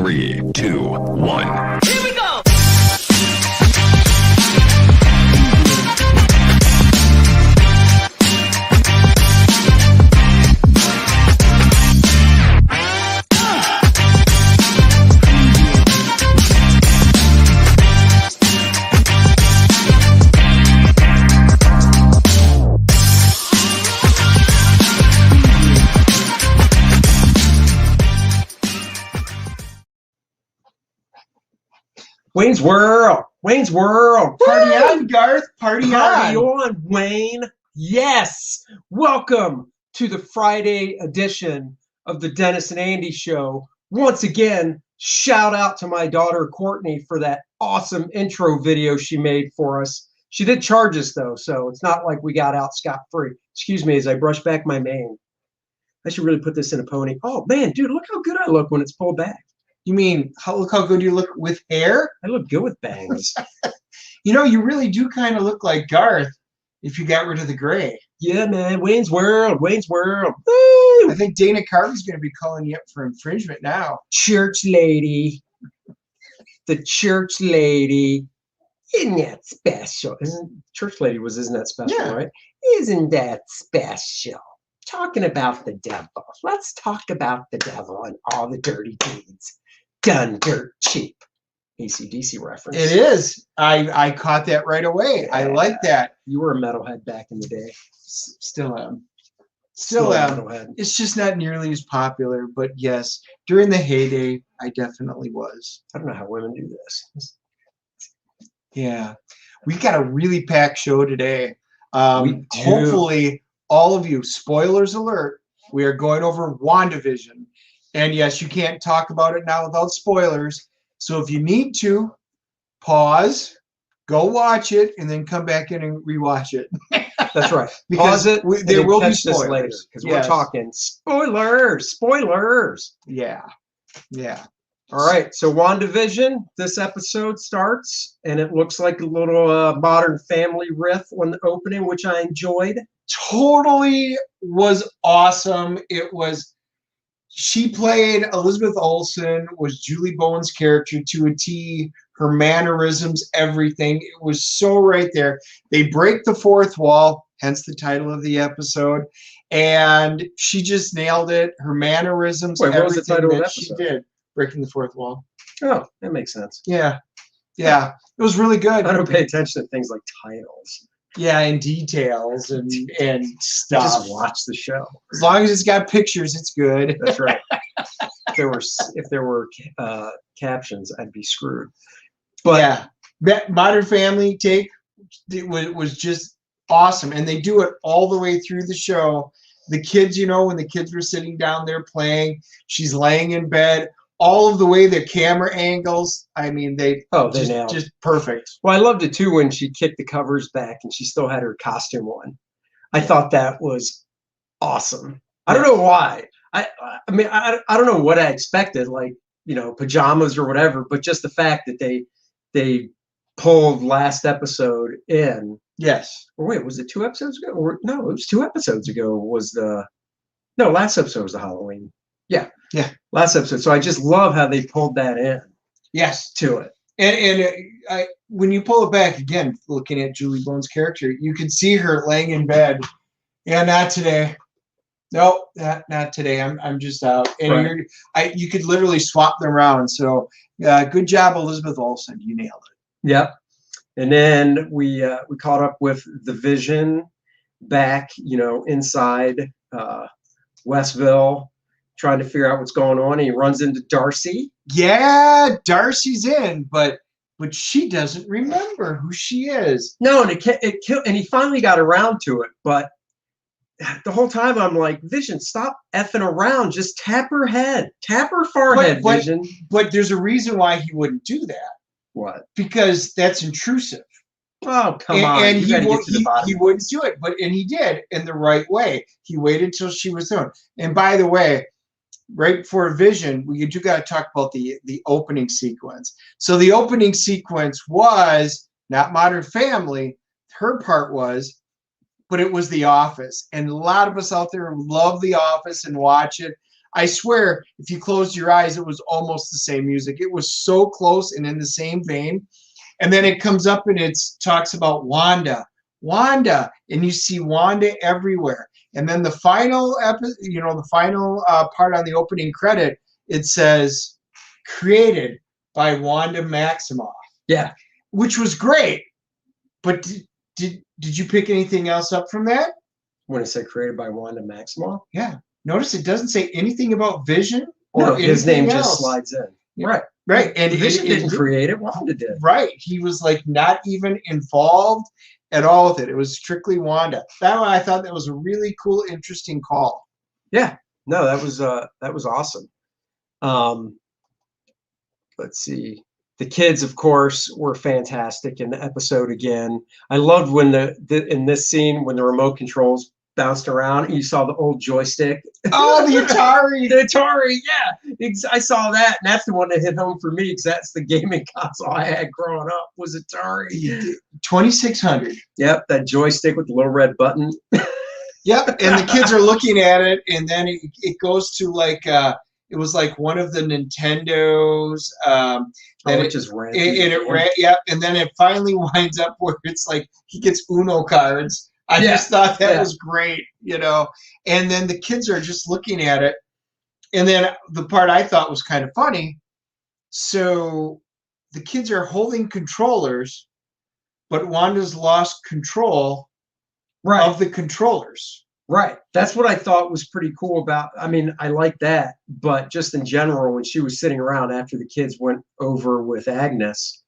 3, 2, 1. Here we go! Wayne's World, Wayne's World. Party on, Garth. Party Party on. on, Wayne. Yes. Welcome to the Friday edition of the Dennis and Andy Show. Once again, shout out to my daughter Courtney for that awesome intro video she made for us. She did charge us though, so it's not like we got out scot-free. Excuse me as I brush back my mane. I should really put this in a pony. Oh man, dude, look how good I look when it's pulled back. You mean, look how good you look with hair? I look good with bangs. You know, you really do kind of look like Garth if you got rid of the gray. Yeah, man. Wayne's World. Wayne's World. Woo! I think Dana Carvey's going to be calling you up for infringement now. Church lady. The church lady. Isn't that special? Church lady isn't that special, Yeah. right? Isn't that special? Talking about the devil. Let's talk about the devil and all the dirty deeds done dirt cheap. AC/DC reference. It is. I caught that right away. I like that. You were a metalhead back in the day. Still am. Still a am. metalhead. It's just not nearly as popular. But yes, during the heyday, I definitely was. I don't know how women do this. Yeah. We got a really packed show today. We do. Hopefully, all of you, spoilers alert, we are going over Wanda Vision. And yes, you can't talk about it now without spoilers. So if you need to, pause, go watch it, and then come back in and rewatch it. That's right. Because Pause it. there will be catch this spoilers later because Yes. we're talking spoilers. Spoilers. Yeah. Yeah. All right. So Wanda Vision. This episode starts, and it looks like a little Modern Family riff on the opening, which I enjoyed. Totally was awesome. It was. She played Elizabeth Olsen, was Julie Bowen's character to a T. Her mannerisms, everything. It was so right there. They break the fourth wall, hence the title of the episode. And she just nailed it. Her mannerisms, Wait, what was the everything title of that the she episode? did. Breaking the fourth wall. Oh, that makes sense. Yeah. Yeah. It was really good. I don't pay attention to things like titles. Yeah, and details and I stuff. just watch the show. As long as it's got pictures, it's good. That's right. If there were captions, I'd be screwed. But yeah, that Modern Family take was just awesome, and they do it all the way through the show. The kids, you know, when the kids were sitting down there playing, she's laying in bed. All of the way the camera angles, I mean, they nailed it. just perfect. Well, I loved it too when she kicked the covers back and she still had her costume on. I thought that was awesome. I don't know why. I mean, I don't know what I expected, like, you know, pajamas or whatever, but just the fact that they pulled last episode in. Yes. Or wait, was it 2 episodes ago? Or no, it was 2 episodes ago last episode was the Halloween. Yeah. Yeah. Last episode. So I just love how they pulled that in. Yes. To it. And when you pull it back again, looking at Julie Bowen's character, you can see her laying in bed. Yeah, not today. No, not today. I'm just out. And right. You could literally swap them around. So good job, Elizabeth Olsen. You nailed it. Yep. And then we caught up with the Vision back, you know, inside Westville, trying to figure out what's going on. And he runs into Darcy. Yeah, Darcy's in, but she doesn't remember who she is. No, and and he finally got around to it, but the whole time I'm like, Vision, stop effing around. Just tap her head. Tap her forehead, Vision. But there's a reason why he wouldn't do that. What? Because that's intrusive. Oh, come on. And he wouldn't do it, and he did in the right way. He waited until she was done. And by the way, right before Vision, you got to talk about the opening sequence. So the opening sequence was not Modern Family. Her part was, but it was The Office. And a lot of us out there love The Office and watch it. I swear, if you closed your eyes, it was almost the same music. It was so close and in the same vein. And then it comes up and it talks about Wanda, and you see Wanda everywhere. And then the final part on the opening credit, it says created by Wanda Maximoff. Yeah, which was great. But did you pick anything else up from that? When it said created by Wanda Maximoff? Yeah. Notice it doesn't say anything about Vision or no, his name else. just slides in. Yeah. Right. And Vision didn't create it. Wanda did. Right. He was like not even involved at all with it. It was strictly Wanda. That one, I thought that was a really cool, interesting call. Yeah. No, that was awesome. Let's see. The kids, of course, were fantastic in the episode again. I loved when in this scene when the remote controls bounced around and you saw the old joystick. Oh, the Atari. The Atari, yeah. I saw that, and that's the one that hit home for me because that's the gaming console I had growing up was Atari. 2600. Yep, that joystick with the little red button. Yep, and the kids are looking at it, and then it goes to like it was like one of the Nintendos. It just ran. And then it finally winds up where it's like he gets Uno cards. I just thought that was great, And then the kids are just looking at it, and then the part I thought was kind of funny. So the kids are holding controllers, but Wanda's lost control of the controllers. Right. That's what I thought was pretty cool about. I mean, I like that, but just in general, when she was sitting around after the kids went over with Agnes,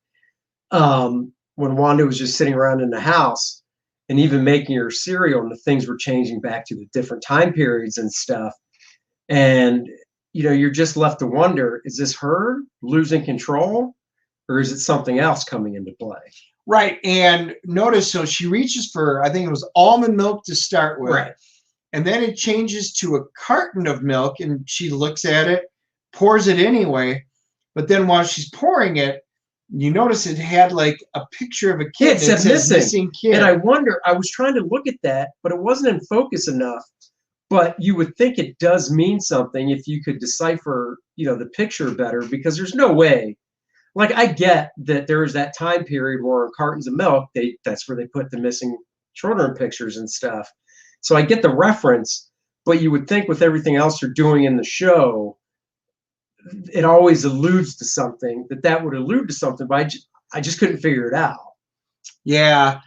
when Wanda was just sitting around in the house and even making her cereal, and the things were changing back to the different time periods and stuff. And, you're just left to wonder, is this her losing control or is it something else coming into play? Right. And notice, so she reaches for, I think it was almond milk to start with. Right. And then it changes to a carton of milk, and she looks at it, pours it anyway. But then while she's pouring it, you notice it had like a picture of a kid. It said missing kid. And I wonder, I was trying to look at that, but it wasn't in focus enough. But you would think it does mean something if you could decipher, the picture better, because there's no way. Like, I get that there is that time period where cartons of milk, that's where they put the missing children pictures and stuff. So I get the reference, but you would think with everything else you're doing in the show, it always alludes to something, that would allude to something, but I just couldn't figure it out. Yeah.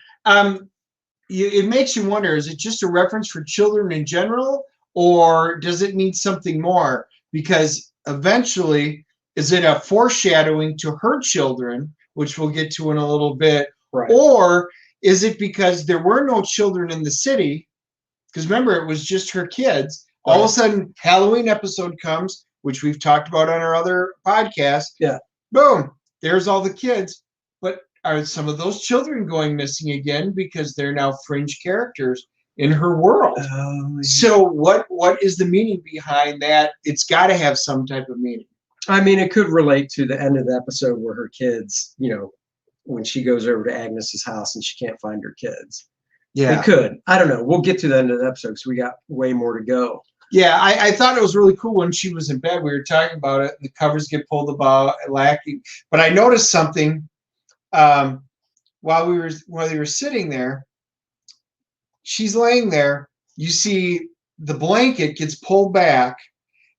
It makes you wonder, is it just a reference for children in general, or does it mean something more? Because eventually, is it a foreshadowing to her children, which we'll get to in a little bit, right. Or is it because there were no children in the city? Because remember, it was just her kids. Right. All of a sudden, Halloween episode comes, which we've talked about on our other podcast. Yeah. Boom, there's all the kids. But are some of those children going missing again because they're now fringe characters in her world? Yeah. So what is the meaning behind that? It's got to have some type of meaning. I mean, it could relate to the end of the episode where her kids, when she goes over to Agnes's house and she can't find her kids. Yeah. It could. I don't know. We'll get to the end of the episode because we got way more to go. Yeah, I thought it was really cool when she was in bed. We were talking about it. The covers get pulled about, lacking. But I noticed something while they were sitting there. She's laying there. You see the blanket gets pulled back,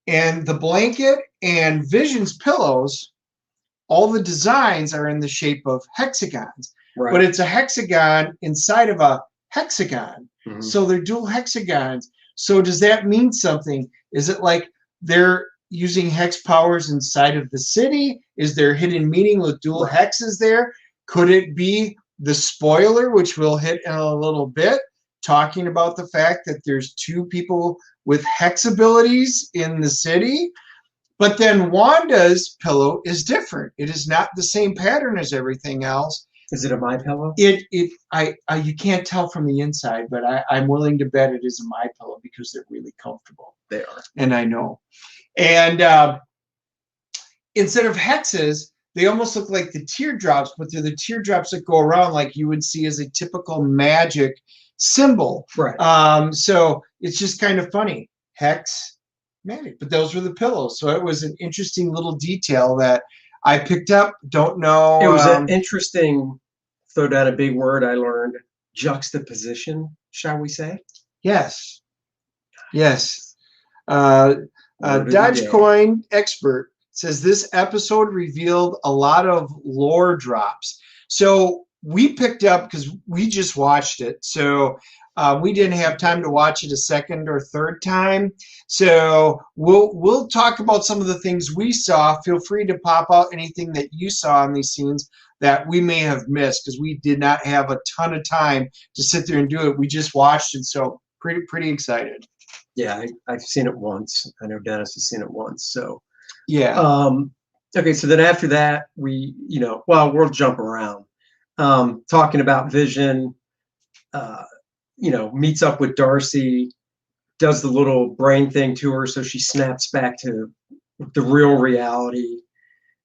and the blanket and Vision's pillows, all the designs are in the shape of hexagons. Right. But it's a hexagon inside of a hexagon. Mm-hmm. So they're dual hexagons. So does that mean something? Is it like they're using hex powers inside of the city? Is there hidden meaning with dual hexes there? Could it be the spoiler, which we'll hit in a little bit, talking about the fact that there's two people with hex abilities in the city? But then Wanda's pillow is different. It is not the same pattern as everything else. Is it a My Pillow? You can't tell from the inside, but I'm willing to bet it is a My Pillow because they're really comfortable. They are. And I know. And instead of hexes, they almost look like the teardrops, but they're the teardrops that go around like you would see as a typical magic symbol. Right. So it's just kind of funny. Hex, Maniac, but those were the pillows. So it was an interesting little detail that I picked up. Don't know. It was an interesting, throw down a big word I learned, juxtaposition, shall we say? Yes. Yes. Word of the day. Dogecoin expert says this episode revealed a lot of lore drops. So we picked up because we just watched it. So we didn't have time to watch it a second or third time. So we'll talk about some of the things we saw. Feel free to pop out anything that you saw in these scenes that we may have missed because we did not have a ton of time to sit there and do it. We just watched it, so pretty excited. Yeah, I've seen it once. I know Dennis has seen it once. So yeah. Okay, so then after that, we'll jump around. Talking about Vision, meets up with Darcy, does the little brain thing to her, so she snaps back to the real reality.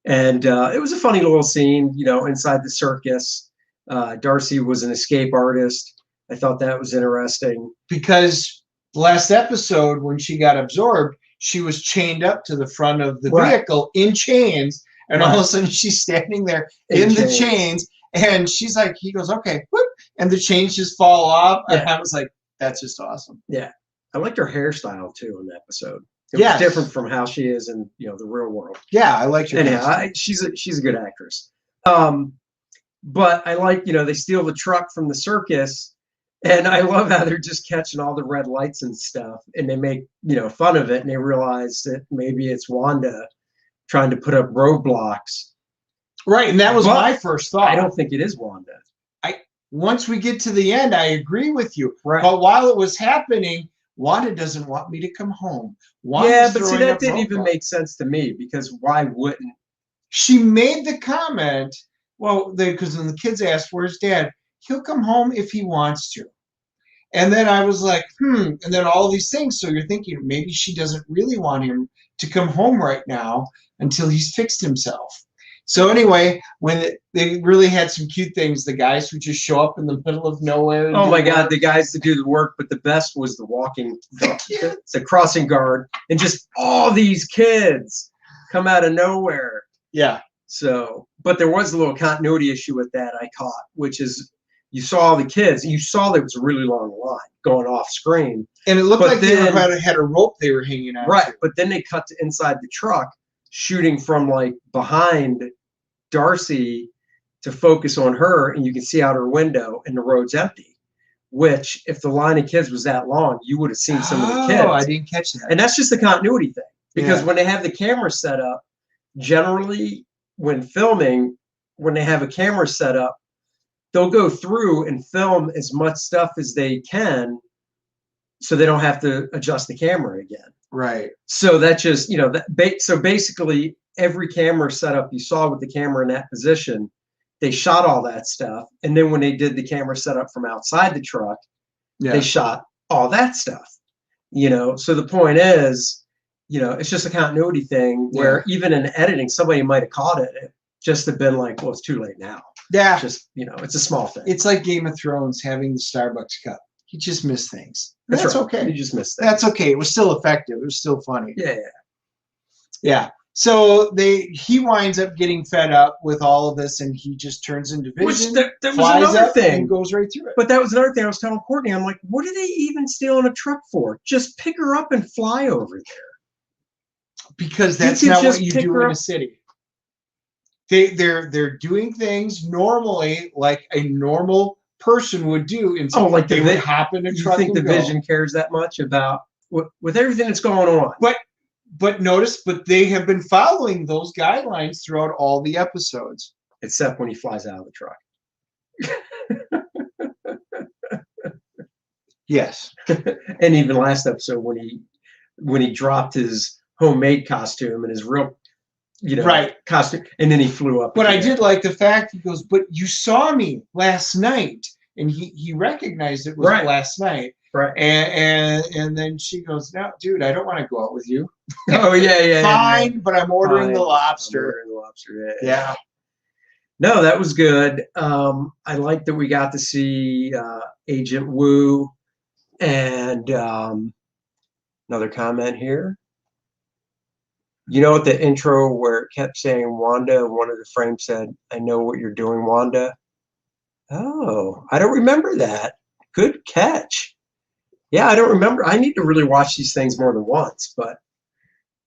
And it was a funny little scene, inside the circus. Darcy was an escape artist. I thought that was interesting. Because last episode, when she got absorbed, she was chained up to the front of the vehicle in chains. And all of a sudden, she's standing there in the chains. And she's like, he goes, okay, whoop, and the chains just fall off. And I was like, that's just awesome. Yeah. I liked her hairstyle, too, in the episode. It was different from how she is in the real world. Yeah, I like her. Anyhow, she's a good actress. But I like, they steal the truck from the circus, and I love how they're just catching all the red lights and stuff, and they make fun of it, and they realize that maybe it's Wanda trying to put up roadblocks. Right, and that was my first thought. I don't think it is Wanda. Once we get to the end, I agree with you. Right. But while it was happening, Wanda doesn't want me to come home. But see, that didn't even make sense to me, because why wouldn't? She made the comment, because when the kids asked, where's Dad? He'll come home if he wants to. And then I was like, and then all these things. So you're thinking maybe she doesn't really want him to come home right now until he's fixed himself. So anyway, when they really had some cute things, the guys who just show up in the middle of nowhere. Oh my God, the guys that do the work, but the best was the crossing guard, and just all these kids come out of nowhere. Yeah. So, but there was a little continuity issue with that I caught, which is you saw all the kids, and you saw there was a really long line going off screen. And it looked like they had a rope they were hanging on. Right, but then they cut to inside the truck, shooting from like behind Darcy to focus on her, and you can see out her window and the road's empty, which if the line of kids was that long, you would have seen some of the kids. Oh, I didn't catch that. And that's just the continuity thing, because when they have the camera set up, generally when filming, when they have a camera set up, they'll go through and film as much stuff as they can so they don't have to adjust the camera again. Right. So that just, so basically every camera setup you saw with the camera in that position, they shot all that stuff. And then when they did the camera setup from outside the truck, they shot all that stuff, So the point is, it's just a continuity thing where even in editing, somebody might have caught it. It just have been like, well, it's too late now. Yeah. Just, it's a small thing. It's like Game of Thrones having the Starbucks cup. You just miss things. That's right. okay. You just missed that. That's okay. It was still effective. It was still funny. Yeah. So he winds up getting fed up with all of this, and he just turns into Vision. Which there was another thing. And goes right through it. But that was another thing I was telling Courtney. I'm like, what are they even stealing a truck for? Just pick her up and fly over there. Because that's not what you do in a city. They're doing things normally like a normal person would do. Like they would hop in a truck. You think the Vision cares that much about with everything that's going on? But notice, they have been following those guidelines throughout all the episodes, except when he flies out of the truck. Yes. And even last episode when he dropped his homemade costume and his real costume, and then he flew up. But I did like the fact he goes, but you saw me last night, and he recognized it was last night. Right. And then she goes, no, dude, I don't want to go out with you. Oh yeah. Fine, but I'm ordering the lobster. Yeah. No, that was good. I like that we got to see Agent Wu, and another comment here. You know, at the intro where it kept saying Wanda, one of the frames said, "I know what you're doing, Wanda." Oh, I don't remember that. Good catch. Yeah, I don't remember. I need to really watch these things more than once, but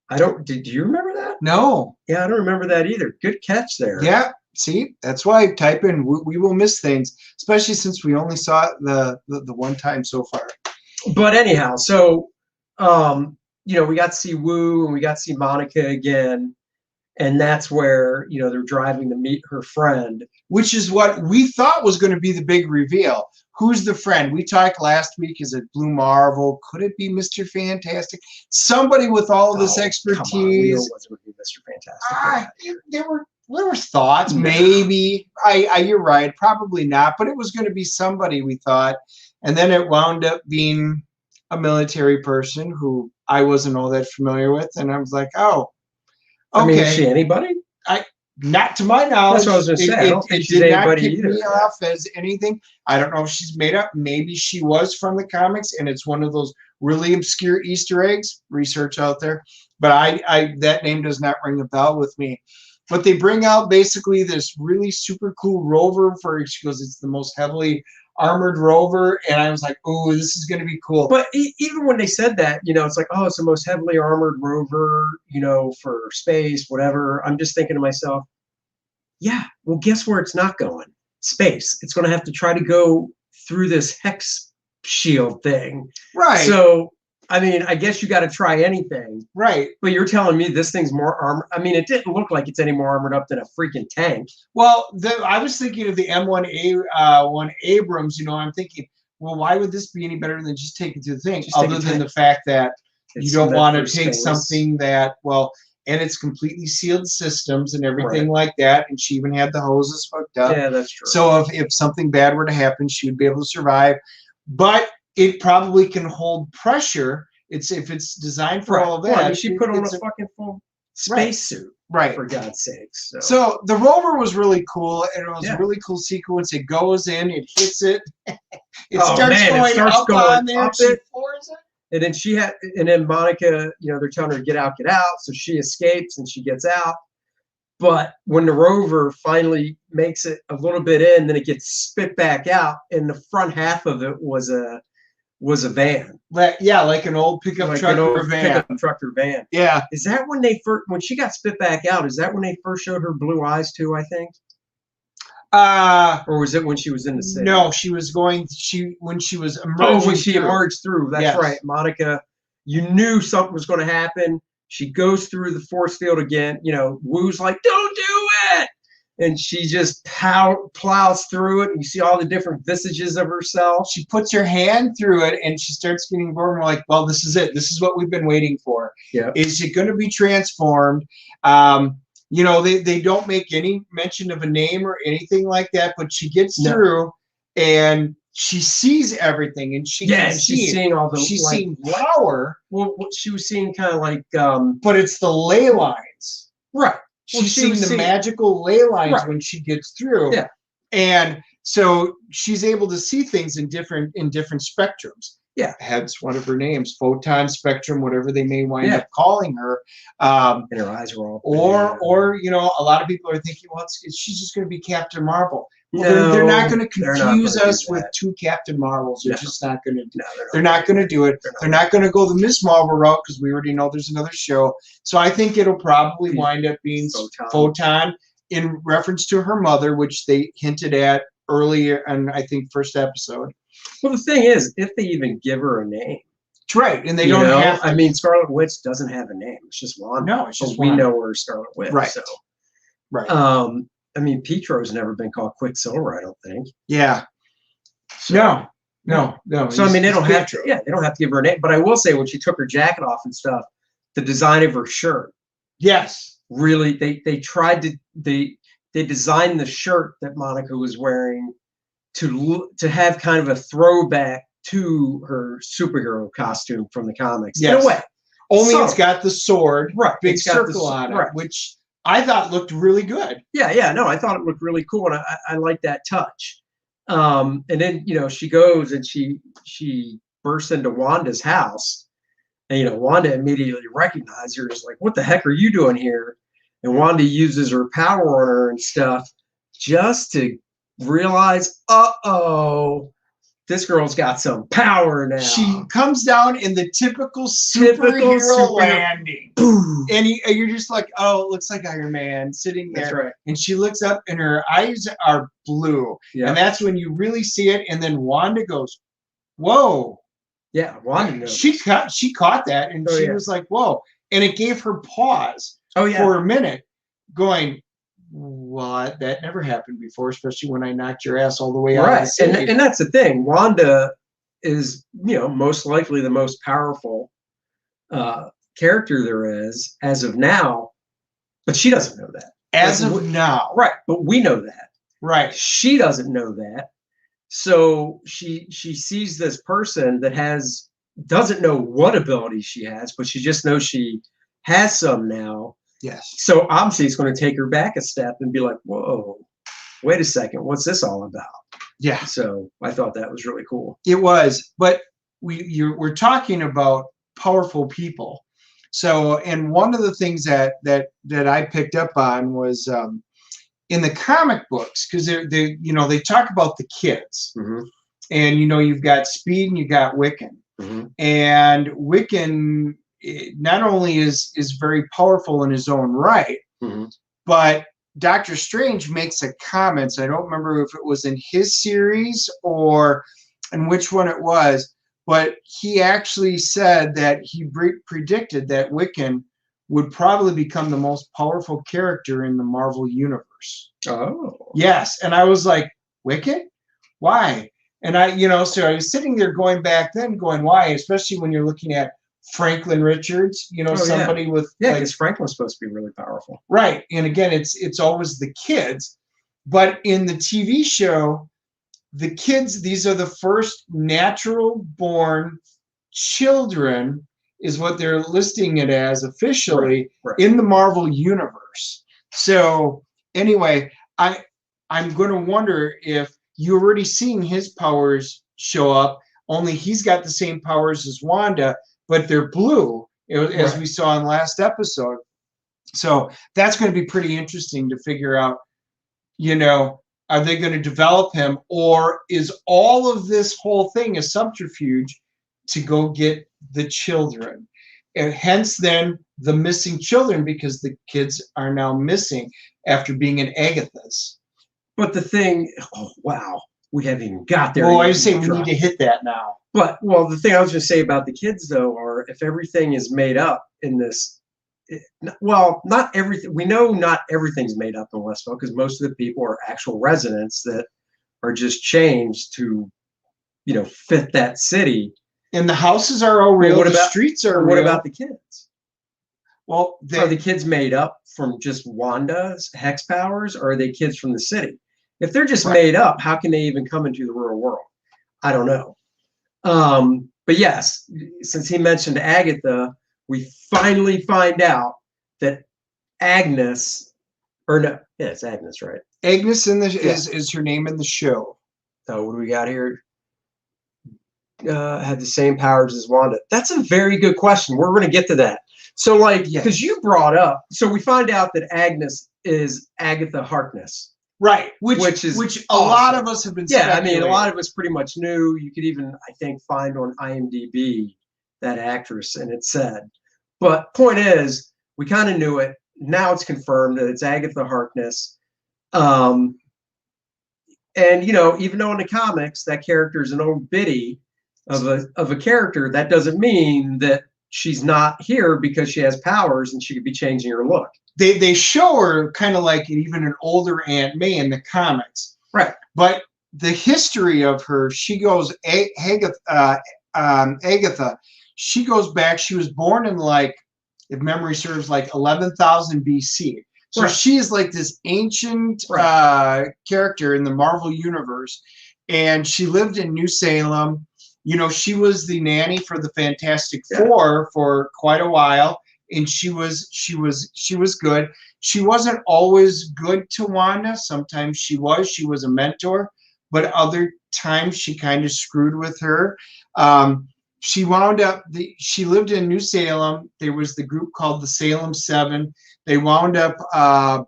I don't. Did you remember that? No. Yeah, I don't remember that either. Good catch there. Yeah. See, that's why type in. We will miss things, especially since we only saw it the one time so far. But anyhow, so we got to see Wu and we got to see Monica again, and that's where they're driving to meet her friend, which is what we thought was going to be the big reveal. Who's the friend? We talked last week. Is it Blue Marvel? Could it be Mr. Fantastic? Somebody with all of this expertise. Come on. We know it wasn't going to be Mr. Fantastic. There were thoughts, No. Maybe. You're right. Probably not. But it was going to be somebody, we thought. And then it wound up being a military person who I wasn't all that familiar with. And I was like, oh, okay. I mean, is she anybody? Not to my knowledge. That's what I was going to say. I don't think she's did not anybody kick either. me off as anything. I don't know if she's made up. Maybe she was from the comics, and it's one of those really obscure Easter eggs. Research out there, but I that name does not ring a bell with me. But they bring out basically this really super cool rover she goes, it's the most heavily armored rover, and I was like, oh, this is going to be cool. But even when they said that, it's like, oh, it's the most heavily armored rover, for space, whatever. I'm just thinking to myself, yeah, well, guess where it's not going? Space. It's going to have to try to go through this hex shield thing. Right. So, I mean, I guess you got to try anything. Right. But you're telling me this thing's more armored. I mean, it didn't look like it's any more armored up than a freaking tank. Well, I was thinking of the M1 Abrams. I'm thinking, well, why would this be any better than just taking to the thing? Other than the fact that you don't want to take something that, and it's completely sealed systems and everything like that. And she even had the hoses hooked up. Yeah, that's true. So if something bad were to happen, she would be able to survive. But it probably can hold pressure. If it's designed for all of that. Well, I mean, she put on a fucking full spacesuit. Right. For God's sakes. So the rover was really cool, and it was a really cool sequence. It goes in, it hits it. It starts going up on there. She floors it. And then Monica, they're telling her to get out. So she escapes and she gets out. But when the rover finally makes it a little bit in, then it gets spit back out, and the front half of it was a van. Like an old pickup truck or van. Pickup truck or van. Yeah. Is that when she got spit back out? Is that when they first showed her blue eyes too? I think. Or was it when she was in the city? No, when she was emerging. Oh, when she emerged through. That's right, Monica. You knew something was going to happen. She goes through the force field again. Wu's like, "Don't do it," and she just plows through it. And you see all the different visages of herself. She puts her hand through it, and she starts getting bored. And we're like, well, this is it. This is what we've been waiting for. Yeah. Is it going to be transformed? They don't make any mention of a name or anything like that, but she gets through, and she sees everything, and she's seeing all the she's seeing power. Well, she was seeing kind of like, but it's the ley lines, right? She's seeing the magical ley lines when she gets through. Yeah. And so she's able to see things in different spectrums. Yeah. Hence one of her names, photon spectrum, whatever they may wind up calling her. And her eyes were all or a lot of people are thinking, well, she's just going to be Captain Marvel. No, they're not going to confuse us with two Captain Marvels. They're just not going to do it. They're not going to do it. They're not going to go the Miss Marvel route because we already know there's another show. So I think it'll probably wind up being Photon in reference to her mother, which they hinted at earlier in, I think, first episode. Well, the thing is, if they even give her a name. That's right. And they don't have to. I mean, Scarlet Witch doesn't have a name. It's just Wanda. No, it's just we know her as Scarlet Witch. Right. So. Right. I mean, Pietro's never been called Quicksilver, I don't think. Yeah. So, no. So I mean, they don't have to. Yeah, they don't have to give her a name. But I will say, when she took her jacket off and stuff, the design of her shirt. Yes. Really, they tried to they designed the shirt that Monica was wearing to have kind of a throwback to her superhero costume from the comics. Yes. In a way. Only it's got the sword, big circle on it, which I thought looked really good. Yeah, no, I thought it looked really cool, and I like that touch. And then she goes and she bursts into Wanda's house, And, Wanda immediately recognized her. Is like, what the heck are you doing here? And Wanda uses her power on her and stuff just to realize, uh-oh, this girl's got some power now. She comes down in the typical superhero landing. Boom. And you're just like, oh, it looks like Iron Man sitting there. That's right. And she looks up and her eyes are blue. Yeah. And that's when you really see it. And then Wanda goes, whoa. Yeah, Wanda knows. She caught that and she was like, whoa. And it gave her pause for a minute, going, well, that never happened before, especially when I knocked your ass all the way out of the city. And that's the thing. Wanda is, most likely the most powerful character there is as of now, but she doesn't know that. As of now. Right, but we know that. Right. She doesn't know that. So she sees this person that doesn't know what ability she has, but she just knows she has some now. Yes. So obviously it's going to take her back a step and be like, whoa, wait a second, what's this all about? Yeah. So I thought that was really cool. It was, but we're talking about powerful people. So, and one of the things that I picked up on was in the comic books, because they talk about the kids, and you've got Speed and you got Wiccan, and Wiccan not only is very powerful in his own right, but Doctor Strange makes a comment. I don't remember if it was in his series or in which one it was, but he actually said that he predicted that Wiccan would probably become the most powerful character in the Marvel universe. Oh. Yes. And I was like, Wiccan? Why? And so I was sitting there going back then going, why? Especially when you're looking at Franklin Richards, somebody with because Franklin's supposed to be really powerful. Right. And again, it's always the kids. But in the TV show, the kids, these are the first natural born children, is what they're listing it as officially in the Marvel universe. So anyway, I'm going to wonder if you're already seeing his powers show up, only he's got the same powers as Wanda, but they're blue, as we saw in last episode. So that's going to be pretty interesting to figure out, are they going to develop him, or is all of this whole thing a subterfuge to go get the children? And hence then the missing children, because the kids are now missing after being in Agatha's. But the thing, we haven't even got there. Well, I say we need to hit that now. But, the thing I was going to say about the kids, though, are if everything is made up in this, not everything. We know not everything's made up in Westville, because most of the people are actual residents that are just changed to, fit that city. And the houses are all real. The streets are real. What about the kids? Well, are the kids made up from just Wanda's hex powers, or are they kids from the city? If they're just made up, how can they even come into the real world? I don't know. But yes, since he mentioned Agatha, we finally find out that Agnes, it's Agnes, right? Agnes is her name in the show. So what do we got here? Had the same powers as Wanda. That's a very good question. We're going to get to that. So, because you brought up, so we find out that Agnes is Agatha Harkness. Right, which awesome. A lot of us have been speculating. A lot of us pretty much knew. You could even, I think, find on IMDb that actress, and it said. But point is, we kind of knew it. Now it's confirmed that it's Agatha Harkness. And, even though in the comics that character is an old biddy of a character, that doesn't mean that she's not here because she has powers and she could be changing her look. They show her kind of like even an older Aunt May in the comics. Right. But the history of her, she goes, Agatha, she goes back, she was born in if memory serves, 11,000 BC. So she is like this ancient character in the Marvel universe. And she lived in New Salem. She was the nanny for the Fantastic Four for quite a while. And she was good. She wasn't always good to Wanda. Sometimes she was a mentor, but other times she kind of screwed with her. she wound up, she lived in New Salem. There was the group called the Salem Seven. They wound up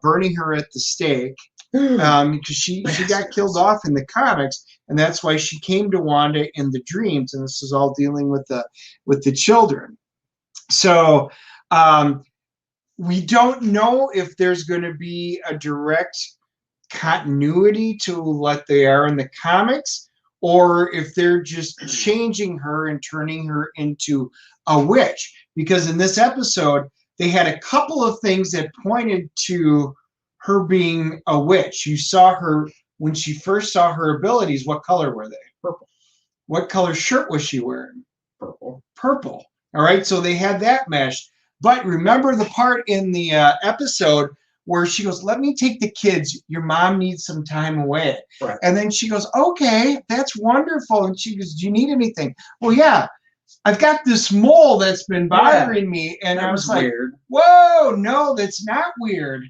burning her at the stake because she got killed off in the comics, and that's why she came to Wanda in the dreams. And this is all dealing with the children. So we don't know if there's going to be a direct continuity to what they are in the comics, or if they're just changing her and turning her into a witch. Because in this episode, they had a couple of things that pointed to her being a witch. You saw her, when she first saw her abilities, what color were they? Purple. What color shirt was she wearing? Purple. Purple. All right, so they had that meshed. But remember the part in the episode where she goes, let me take the kids. Your mom needs some time away. Right. And then she goes, okay, that's wonderful. And she goes, do you need anything? Well, yeah, I've got this mole that's been bothering me. And I was like, weird. Whoa, no, that's not weird.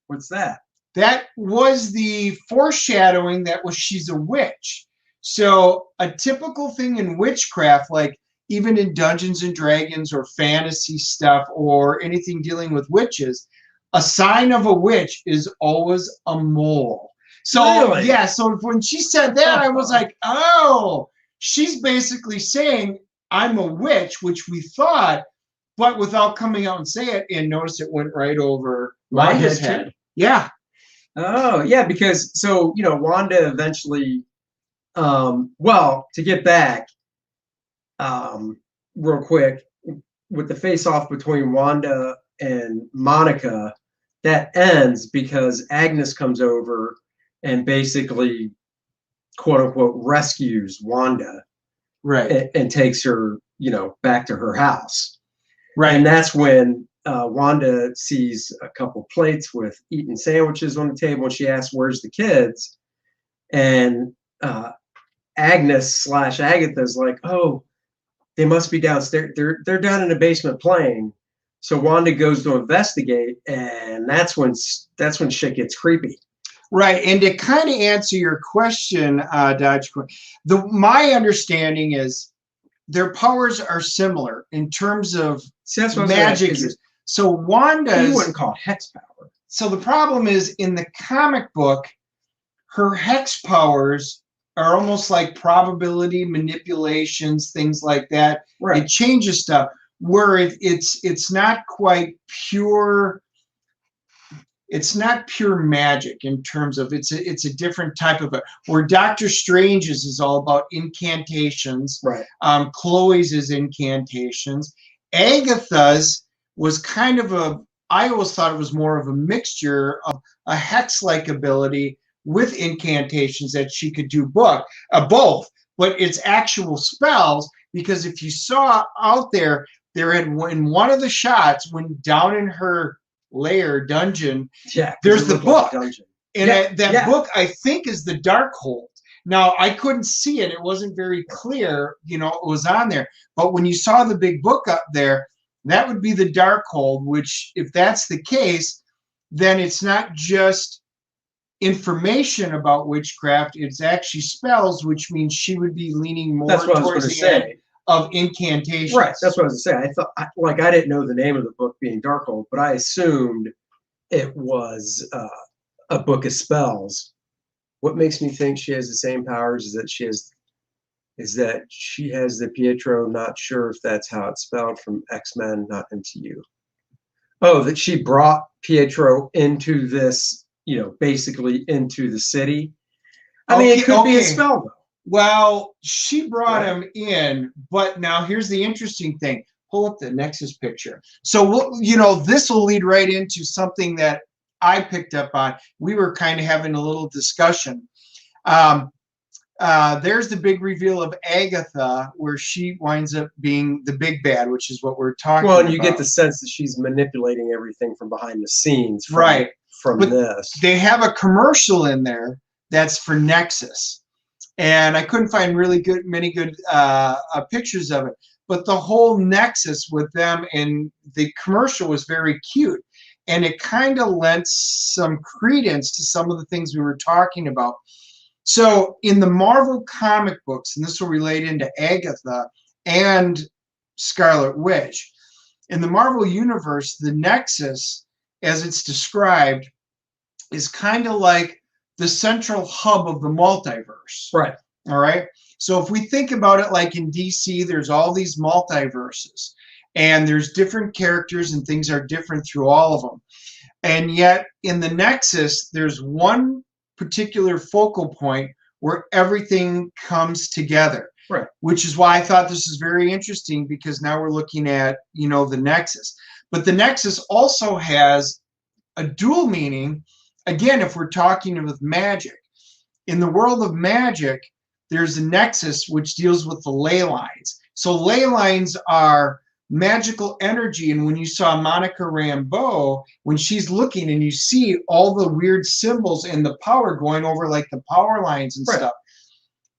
What's that? That was the foreshadowing that was she's a witch. So a typical thing in witchcraft, like even in Dungeons and Dragons or fantasy stuff or anything dealing with witches, a sign of a witch is always a mole. So really? Yeah, so when she said that, I was like, oh, she's basically saying I'm a witch, which we thought, but without coming out and say it. And notice it went right over Wanda's head. Yeah. Oh, yeah, because so Wanda eventually, well, to get back, real quick, with the face-off between Wanda and Monica, that ends because Agnes comes over and basically, quote unquote, rescues Wanda, right, and takes her, back to her house. Right. And that's when Wanda sees a couple plates with eaten sandwiches on the table, and she asks, "Where's the kids?" And Agnes / Agatha's like, "Oh, they must be downstairs. They're down in the basement playing." So Wanda goes to investigate, and that's when shit gets creepy. Right, and to kind of answer your question, Dodge, my understanding is their powers are similar in terms of magic. So Wanda's, you wouldn't call it hex power. So the problem is in the comic book, her hex powers are almost like probability manipulations, things like that. Right. It changes stuff. Where it's not quite pure. It's not pure magic in terms of it's a different type of where Doctor Strange's is all about incantations. Right. Chloe's is incantations. Agatha's was kind of I always thought it was more of a mixture of a hex-like ability with incantations that she could do both, but it's actual spells, because if you saw out there had in one of the shots when down in her lair dungeon, there's the book, and that book I think is the Darkhold. Now I couldn't see it; it wasn't very clear, it was on there. But when you saw the big book up there, that would be the Darkhold. Which, if that's the case, then it's not just information about witchcraft; it's actually spells, which means she would be leaning more towards the end of incantations. Right, that's what I was going to say. I thought, I didn't know the name of the book being Darkhold, but I assumed it was a book of spells. What makes me think she has the same powers is that she has the Pietro, not sure if that's how it's spelled, from X-Men, not MCU. Oh, that she brought Pietro into this, basically into the city. I mean, it could be a spell, though. Well, she brought him in, but now here's the interesting thing. Pull up the Nexus picture. So, this will lead right into something that I picked up on. We were kind of having a little discussion. There's the big reveal of Agatha, where she winds up being the big bad, which is what we're talking about. Well, and you get the sense that she's manipulating everything from behind the scenes. From this. They have a commercial in there that's for Nexus. And I couldn't find many good pictures of it. But the whole Nexus with them and the commercial was very cute. And it kind of lent some credence to some of the things we were talking about. So in the Marvel comic books, and this will relate into Agatha, and Scarlet Witch. In the Marvel Universe, the Nexus, as it's described, is kind of like the central hub of the multiverse. Right. All right. So if we think about it like in DC, there's all these multiverses, and there's different characters and things are different through all of them. And yet in the Nexus, there's one particular focal point where everything comes together. Right. Which is why I thought this is very interesting, because now we're looking at, you know, the Nexus. But the Nexus also has a dual meaning. Again, if we're talking with magic, in the world of magic, there's a Nexus which deals with the ley lines. So ley lines are magical energy. And when you saw Monica Rambeau, when she's looking and you see all the weird symbols and the power going over like the power lines and stuff,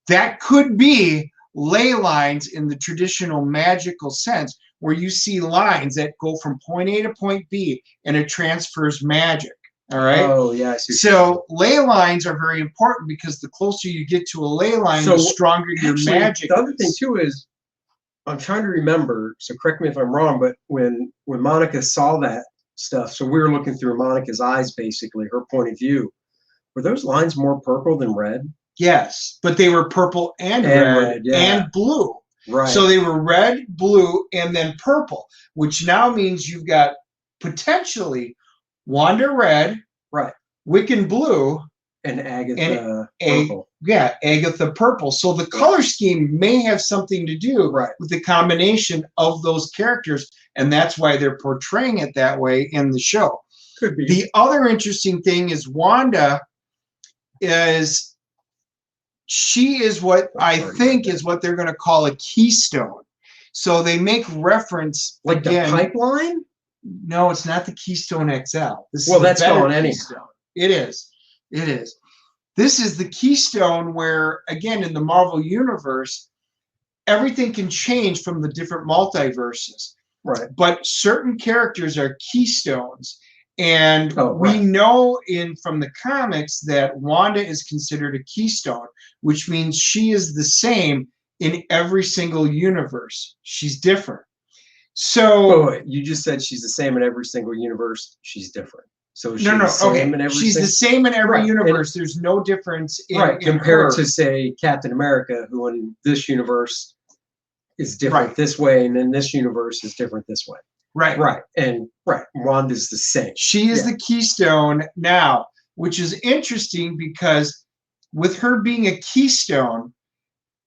that could be ley lines in the traditional magical sense, where you see lines that go from point A to point B and it transfers magic. All right. Oh, yeah. I see. So ley lines are very important, because the closer you get to a ley line, the stronger your magic. The other thing too is, I'm trying to remember, so correct me if I'm wrong, but when Monica saw that stuff, so we were looking through Monica's eyes, basically, her point of view, were those lines more purple than red? Yes, but they were purple and red and blue. Right. So they were red, blue, and then purple, which now means you've got potentially Wanda red, right, Wiccan blue, and Agatha purple. Agatha purple. So the color scheme may have something to do with the combination of those characters, and that's why they're portraying it that way in the show. Could be. The other interesting thing is Wanda she is what I think is what they're going to call a keystone. So they make reference, like again, the pipeline. No, it's not the Keystone XL. Well, that's gone anyway. It is. It is. This is the Keystone where, again, in the Marvel Universe, everything can change from the different multiverses. Right. But certain characters are keystones. And we know from the comics that Wanda is considered a keystone, which means she is the same in every single universe. She's different. So wait, you just said she's the same in every single universe. She's different. So she's she's the same in every universe. There's no difference in compared to, say, Captain America, who in this universe is different this way, and in this universe is different this way. Right. And Wanda's the same. She is the keystone now, which is interesting because with her being a keystone,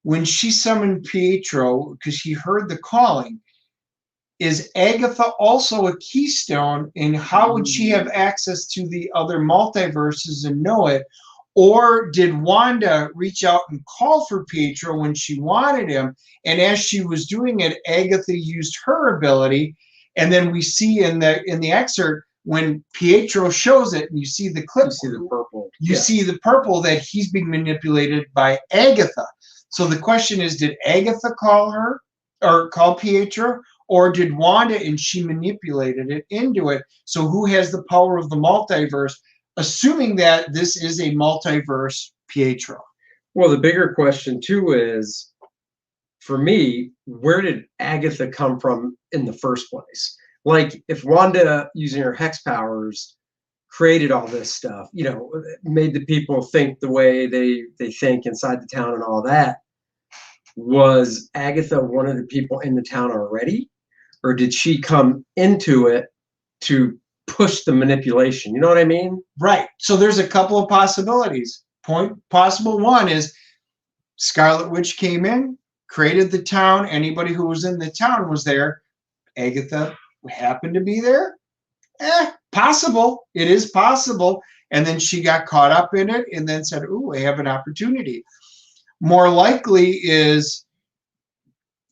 when she summoned Pietro, because she heard the calling, is Agatha also a keystone? And how would she have access to the other multiverses and know it? Or did Wanda reach out and call for Pietro when she wanted him? And as she was doing it, Agatha used her ability. And then we see in the excerpt, when Pietro shows it, and you see the clip, you see the purple. You see the purple, that he's being manipulated by Agatha. So the question is, did Agatha call her or call Pietro, or did Wanda and she manipulated it into it? So who has the power of the multiverse, assuming that this is a multiverse Pietro? Well, the bigger question too is, for me, where did Agatha come from in the first place? Like, if Wanda, using her hex powers, created all this stuff, you know, made the people think the way they think inside the town and all that, was Agatha one of the people in the town already? Or did she come into it to push the manipulation? You know what I mean? Right. So there's a couple of possibilities. Possible one is Scarlet Witch came in, created the town. Anybody who was in the town was there. Agatha happened to be there. Possible. It is possible. And then she got caught up in it and then said, ooh, I have an opportunity. More likely is,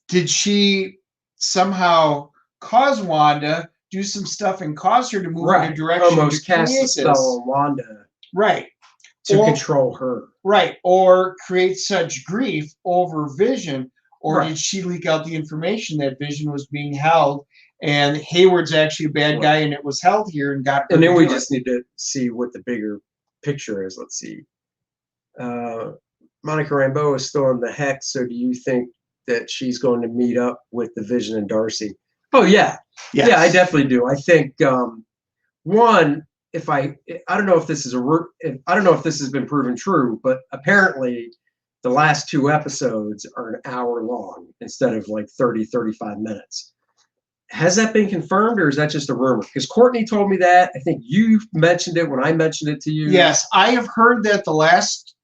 did she somehow cause Wanda do some stuff and cause her to move in a direction? Almost cast a spell on Wanda. Right. To control her. Right. Or create such grief over Vision. Or did she leak out the information that Vision was being held, and Hayward's actually a bad guy and it was held here and got her? And then we just need to see what the bigger picture is. Let's see. Monica Rambeau is still in the hex, so do you think that she's going to meet up with the Vision and Darcy. Oh yeah, Yes. yeah, I definitely do. I think one, if I don't know if this is I don't know if this has been proven true, but apparently the last 2 episodes are an hour long instead of like 30-35 minutes. Has that been confirmed, or is that just a rumor? Because Courtney told me that. I think you mentioned it when I mentioned it to you. Yes, I have heard that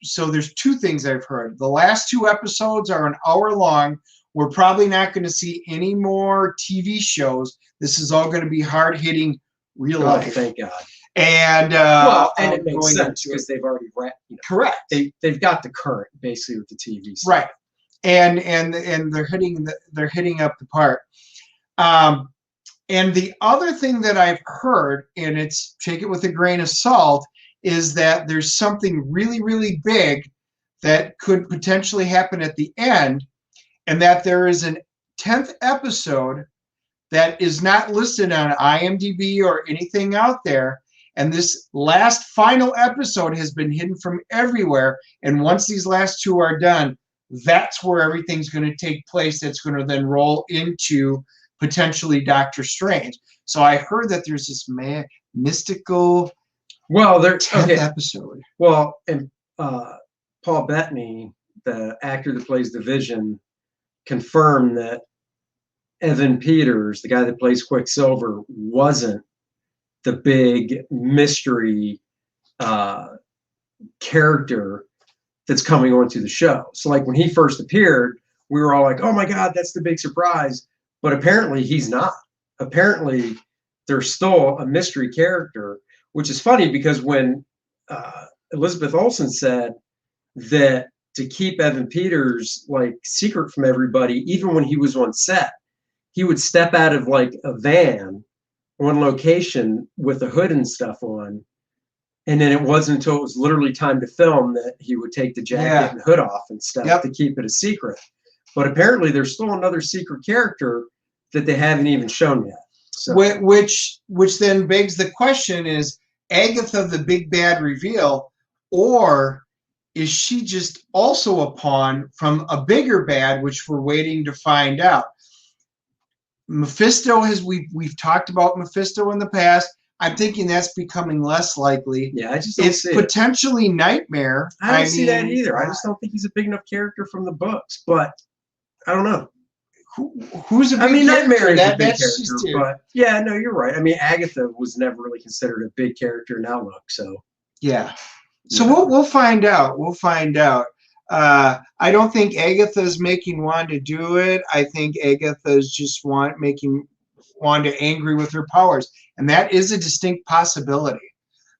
so there's 2 things I've heard. The last 2 episodes are an hour long. We're probably not going to see any more TV shows. This is all going to be hard-hitting real life. Oh, thank God. And and it makes sense because they've already wrapped. Correct. They've got the current basically with the TV stuff. Right. And they're hitting up the part. And the other thing that I've heard, and it's take it with a grain of salt, is that there's something really, really big that could potentially happen at the end, and that there is an 10th episode that is not listed on IMDb or anything out there. And this last final episode has been hidden from everywhere. And once these last 2 are done, that's where everything's going to take place. That's going to then roll into potentially Doctor Strange. So I heard that there's this mystical 10th episode. Well, and Paul Bettany, the actor that plays the Vision, confirmed that Evan Peters, the guy that plays Quicksilver, wasn't the big mystery character that's coming onto the show. So like when he first appeared, we were all like, oh my God, that's the big surprise. But apparently he's not. Apparently there's still a mystery character, which is funny because when Elizabeth Olsen said that to keep Evan Peters like secret from everybody, even when he was on set, he would step out of like a van on location with a hood and stuff on. And then it wasn't until it was literally time to film that he would take the jacket and hood off and stuff to keep it a secret. But apparently there's still another secret character that they haven't even shown yet. So. Which then begs the question, is Agatha the big bad reveal, or is she just also a pawn from a bigger bad, which we're waiting to find out? Mephisto we've talked about Mephisto in the past. I'm thinking that's becoming less likely. Yeah, I just don't see potentially Nightmare. I don't see that either. I just don't think he's a big enough character from the books. But I don't know. Who's a big Nightmare is a big that's character. But yeah, no, you're right. I mean, Agatha was never really considered a big character in Outlook. So yeah. So we'll find out. We'll find out. I don't think Agatha's making Wanda do it. I think Agatha's just making Wanda angry with her powers. And that is a distinct possibility.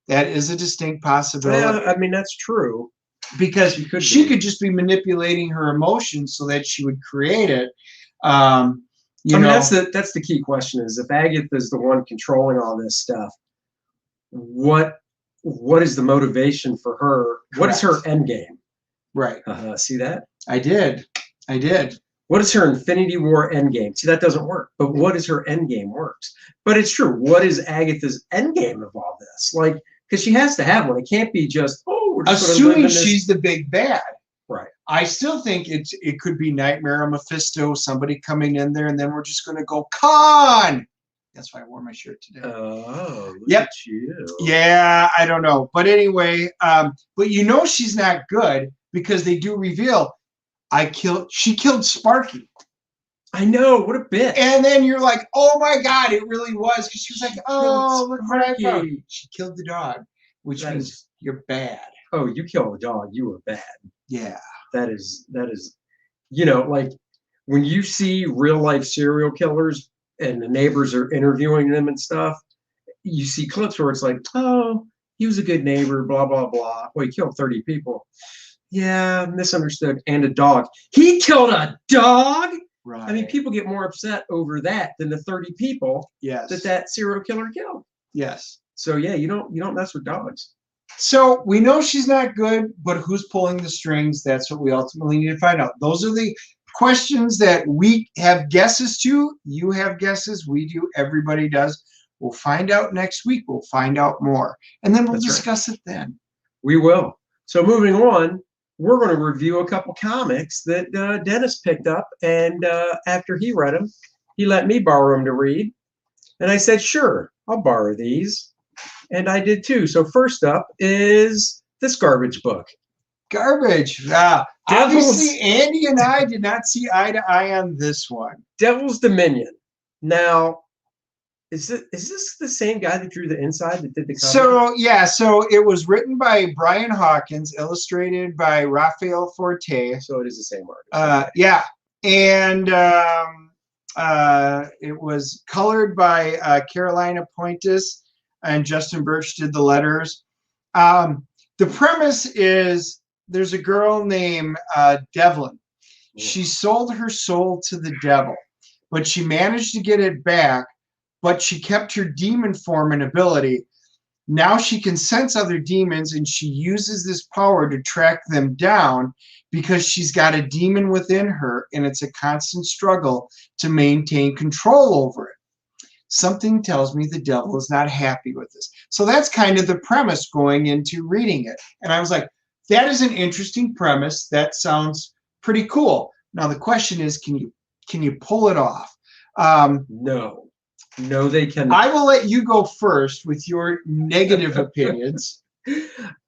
That is a distinct possibility. Yeah, I mean, that's true. Because she could just be manipulating her emotions so that she would create it. That's the key question, is if Agatha is the one controlling all this stuff, what is the motivation for her? Correct. What is her end game? Right. See that? I did. What is her Infinity War end game? See, that doesn't work. But what is her end game works. But it's true. What is Agatha's end game of all this? Like, because she has to have one. It can't be just, we're just assuming she's the big bad. Right. I still think it could be Nightmare or Mephisto, somebody coming in there, and then we're just going to go, Khan! That's why I wore my shirt today. Oh, look at you. Yeah, I don't know. But anyway, but she's not good because they do reveal she killed Sparky. I know, what a bitch. And then you're like, oh my God, it really was. Because she was like, look what I found. She killed the dog, which means you're bad. Oh, you kill a dog, you were bad. Yeah. That is, like when you see real life serial killers and the neighbors are interviewing them and stuff, you see clips where it's like, oh, he was a good neighbor, blah, blah, blah. Well, he killed 30 people. Yeah, misunderstood. And a dog. He killed a dog? Right. I mean, people get more upset over that than the 30 people that serial killer killed. Yes. So yeah, you don't mess with dogs. So we know she's not good, but who's pulling the strings? That's what we ultimately need to find out. Those are the questions that we have guesses to. You have guesses. We do. Everybody does. We'll find out next week. We'll find out more. And then we'll discuss it then. We will. So moving on, we're going to review a couple comics that Dennis picked up, and after he read them, he let me borrow them to read, and I said, sure, I'll borrow these, and I did too. So first up is this garbage book. Garbage. Obviously, Andy and I did not see eye to eye on this one. Devil's Dominion. Now, is this the same guy that drew the inside that did the cover? So yeah, so it was written by Brian Hawkins, illustrated by Raphael Forte. So it is the same artist. Yeah, and it was colored by Carolina Pointis, and Justin Birch did the letters. The premise is there's a girl named Devlin. She sold her soul to the devil, but she managed to get it back, but she kept her demon form and ability. Now she can sense other demons, and she uses this power to track them down because she's got a demon within her, and it's a constant struggle to maintain control over it. Something tells me the devil is not happy with this. So that's kind of the premise going into reading it. And I was like, that is an interesting premise. That sounds pretty cool. Now the question is, can you pull it off? No, they cannot. I will let you go first with your negative opinions.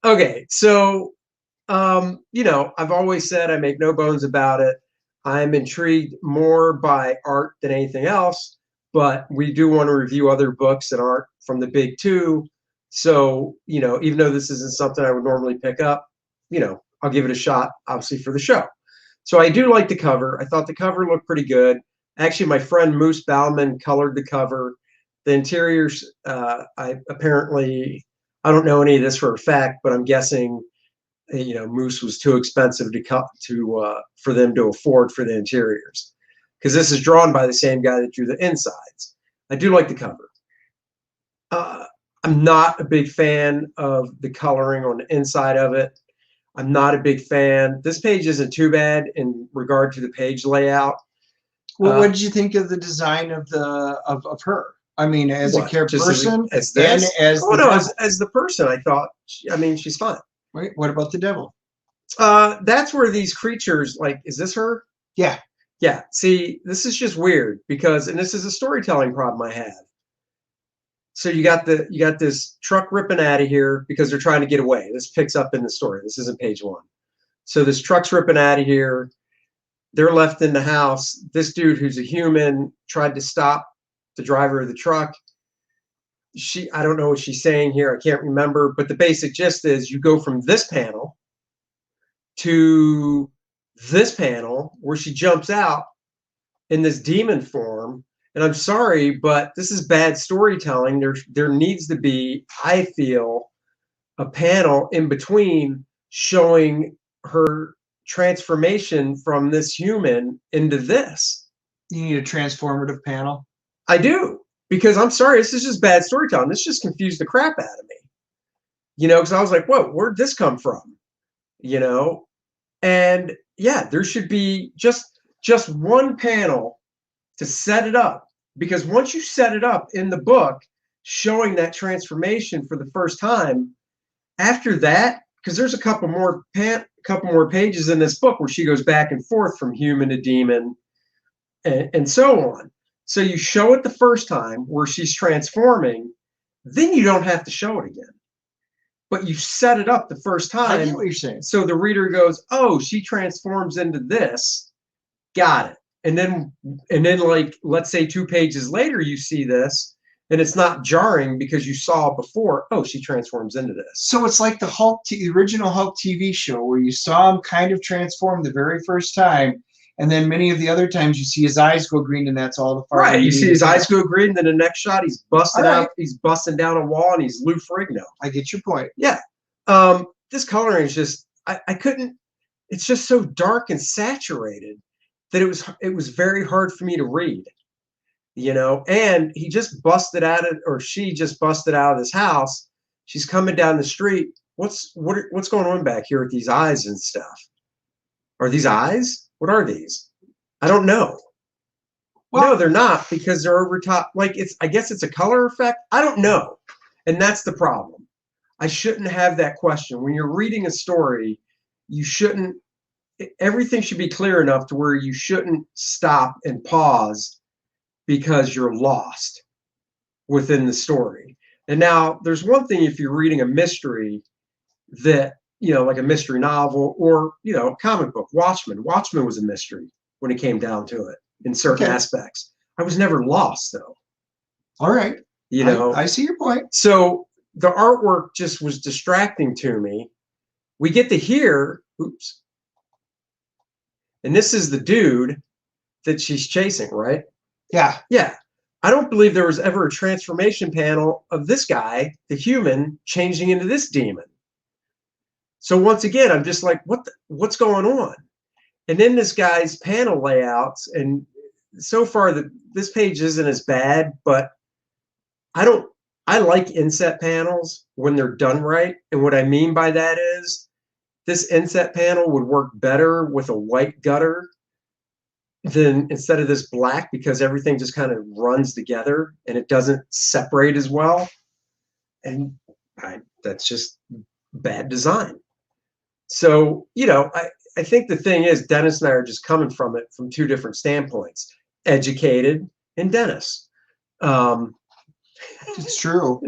Okay, so I've always said, I make no bones about it, I'm intrigued more by art than anything else, but we do want to review other books that aren't from the big two. So, even though this isn't something I would normally pick up, I'll give it a shot, obviously, for the show. So I do like the cover. I thought the cover looked pretty good. Actually, my friend Moose Bauman colored the cover. The interiors, I don't know any of this for a fact, but I'm guessing, Moose was too expensive for them to afford for the interiors, because this is drawn by the same guy that drew the insides. I do like the cover. I'm not a big fan of the coloring on the inside of it. I'm not a big fan. This page isn't too bad in regard to the page layout. Well, what did you think of the design of her? I mean, as a person, as this? And as as the person, I thought. She's fine. Wait, what about the devil? That's where these creatures, like, is this her? Yeah. Yeah. See, this is just weird because, and this is a storytelling problem I have. So you got this truck ripping out of here because they're trying to get away. This picks up in the story. This isn't page one. So this truck's ripping out of here. They're left in the house. This dude, who's a human, tried to stop the driver of the truck. I don't know what she's saying here. I can't remember. But the basic gist is you go from this panel to this panel where she jumps out in this demon form. And I'm sorry, but this is bad storytelling. There needs to be, I feel, a panel in between showing her transformation from this human into this. You need a transformative panel? I do, because I'm sorry, this is just bad storytelling. This just confused the crap out of me. Because I was like, whoa, where'd this come from? And yeah, there should be just one panel to set it up, because once you set it up in the book showing that transformation for the first time, after that, because there's a couple more pages in this book where she goes back and forth from human to demon and so on. So you show it the first time where she's transforming, then you don't have to show it again. But you set it up the first time. I get what you're saying. So the reader goes, oh, she transforms into this. Got it. And then like, let's say 2 pages later, you see this, and it's not jarring because you saw before, oh, she transforms into this. So it's like the original Hulk TV show where you saw him kind of transform the very first time, and then many of the other times you see his eyes go green, and that's all the far. Right, you see his eyes go green, then the next shot he's busting out, he's busting down a wall, and he's Lou Ferrigno. I get your point. Yeah. This coloring is just, I couldn't, it's just so dark and saturated that it was very hard for me to read, and he just busted out of, or she just busted out of this house. She's coming down the street. What's going on back here with these eyes and stuff? Are these eyes? What are these? I don't know. Well, no, they're not, because they're over top. Like, I guess it's a color effect. I don't know. And that's the problem. I shouldn't have that question. When you're reading a story, you shouldn't, everything should be clear enough to where you shouldn't stop and pause because you're lost within the story. And now there's one thing if you're reading a mystery that, like a mystery novel or, a comic book. Watchmen was a mystery when it came down to it in certain aspects. I was never lost though. All right. I see your point. So the artwork just was distracting to me. We get to hear, oops. And this is the dude that she's chasing, right? Yeah. Yeah. I don't believe there was ever a transformation panel of this guy, the human, changing into this demon. So once again, I'm just like, what's going on? And then this guy's panel layouts, and so far this page isn't as bad, but I like inset panels when they're done right. And what I mean by that is this inset panel would work better with a white gutter than instead of this black, because everything just kind of runs together and it doesn't separate as well. And that's just bad design. So, I think the thing is Dennis and I are just coming from it from two different standpoints, educated and Dennis. It's true.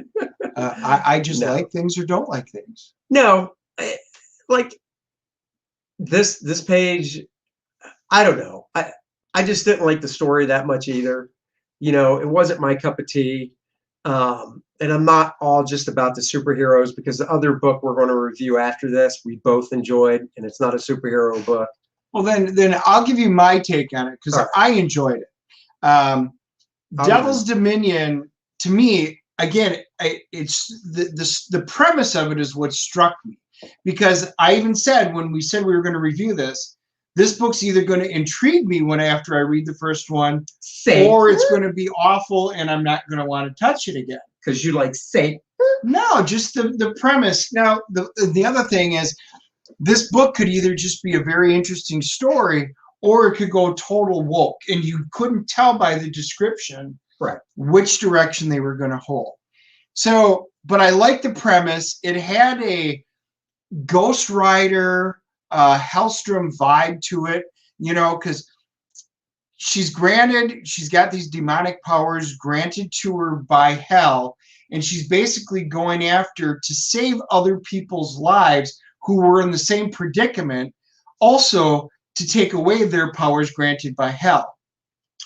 I just like things or don't like things. No, like this page, I don't know. I just didn't like the story that much either. It wasn't my cup of tea. And I'm not all just about the superheroes, because the other book we're going to review after this, we both enjoyed, and it's not a superhero book. Well, then I'll give you my take on it, because I enjoyed it. Devil's Dominion, to me, again, it's the premise of it is what struck me, because I even said when we said we were going to review this book's either going to intrigue me after I read the first one, or it's going to be awful and I'm not going to want to touch it again. Because you like Satan? No, just the premise. Now, the other thing is, this book could either just be a very interesting story, or it could go total woke, and you couldn't tell by the description which direction they were going to hold. So, but I like the premise. It had a Ghost Rider, Hellstrom vibe to it, because she's got these demonic powers granted to her by hell, and she's basically going after to save other people's lives who were in the same predicament, also to take away their powers granted by hell.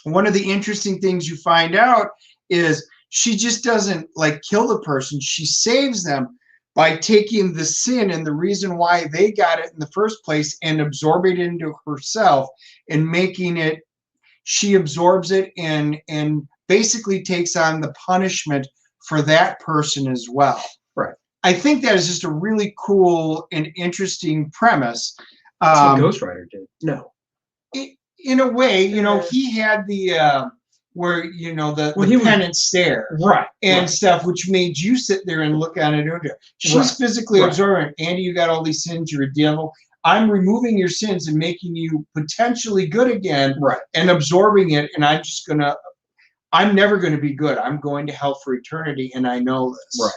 One of the interesting things you find out is she just doesn't kill the person. She saves them by taking the sin and the reason why they got it in the first place and absorbing it into herself, and making it, she absorbs it and basically takes on the punishment for that person as well. Right. I think that is just a really cool and interesting premise. That's what Ghost Rider did. No. In a way, he had the where the penance stare, and stuff, which made you sit there and look at it. She's physically absorbing. Andy, you got all these sins. You're a devil. I'm removing your sins and making you potentially good again, and absorbing it. And I'm never going to be good. I'm going to hell for eternity, and I know this. Right.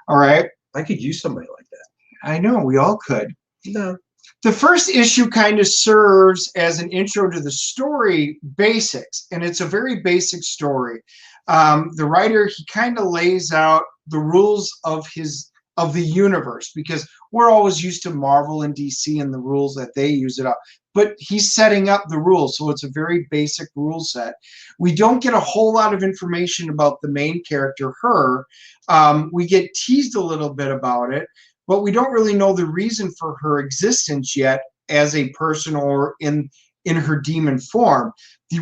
All right. I could use somebody like that. I know, we all could. No. The first issue kind of serves as an intro to the story basics, and it's a very basic story. The writer, he kind of lays out the rules of the universe, because we're always used to Marvel and DC and the rules that they use it up. But he's setting up the rules, so it's a very basic rule set. We don't get a whole lot of information about the main character, her. We get teased a little bit about it, but we don't really know the reason for her existence yet as a person or in her demon form.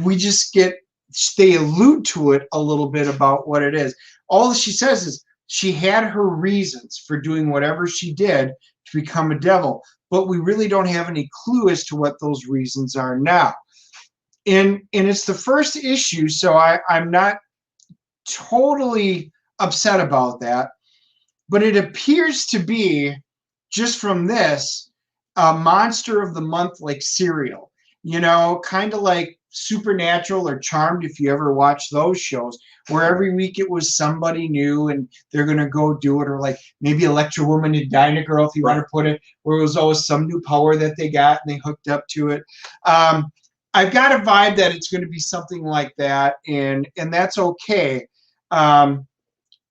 We just they allude to it a little bit about what it is. All she says is she had her reasons for doing whatever she did to become a devil, but we really don't have any clue as to what those reasons are now. And it's the first issue, so I'm not totally upset about that. But it appears to be, just from this, a monster of the month like cereal. Kind of like Supernatural or Charmed, if you ever watch those shows, where every week it was somebody new and they're going to go do it, or like maybe Electra Woman and Dinah Girl, if you want to put it, where it was always some new power that they got and they hooked up to it. I've got a vibe that it's going to be something like that, and that's okay.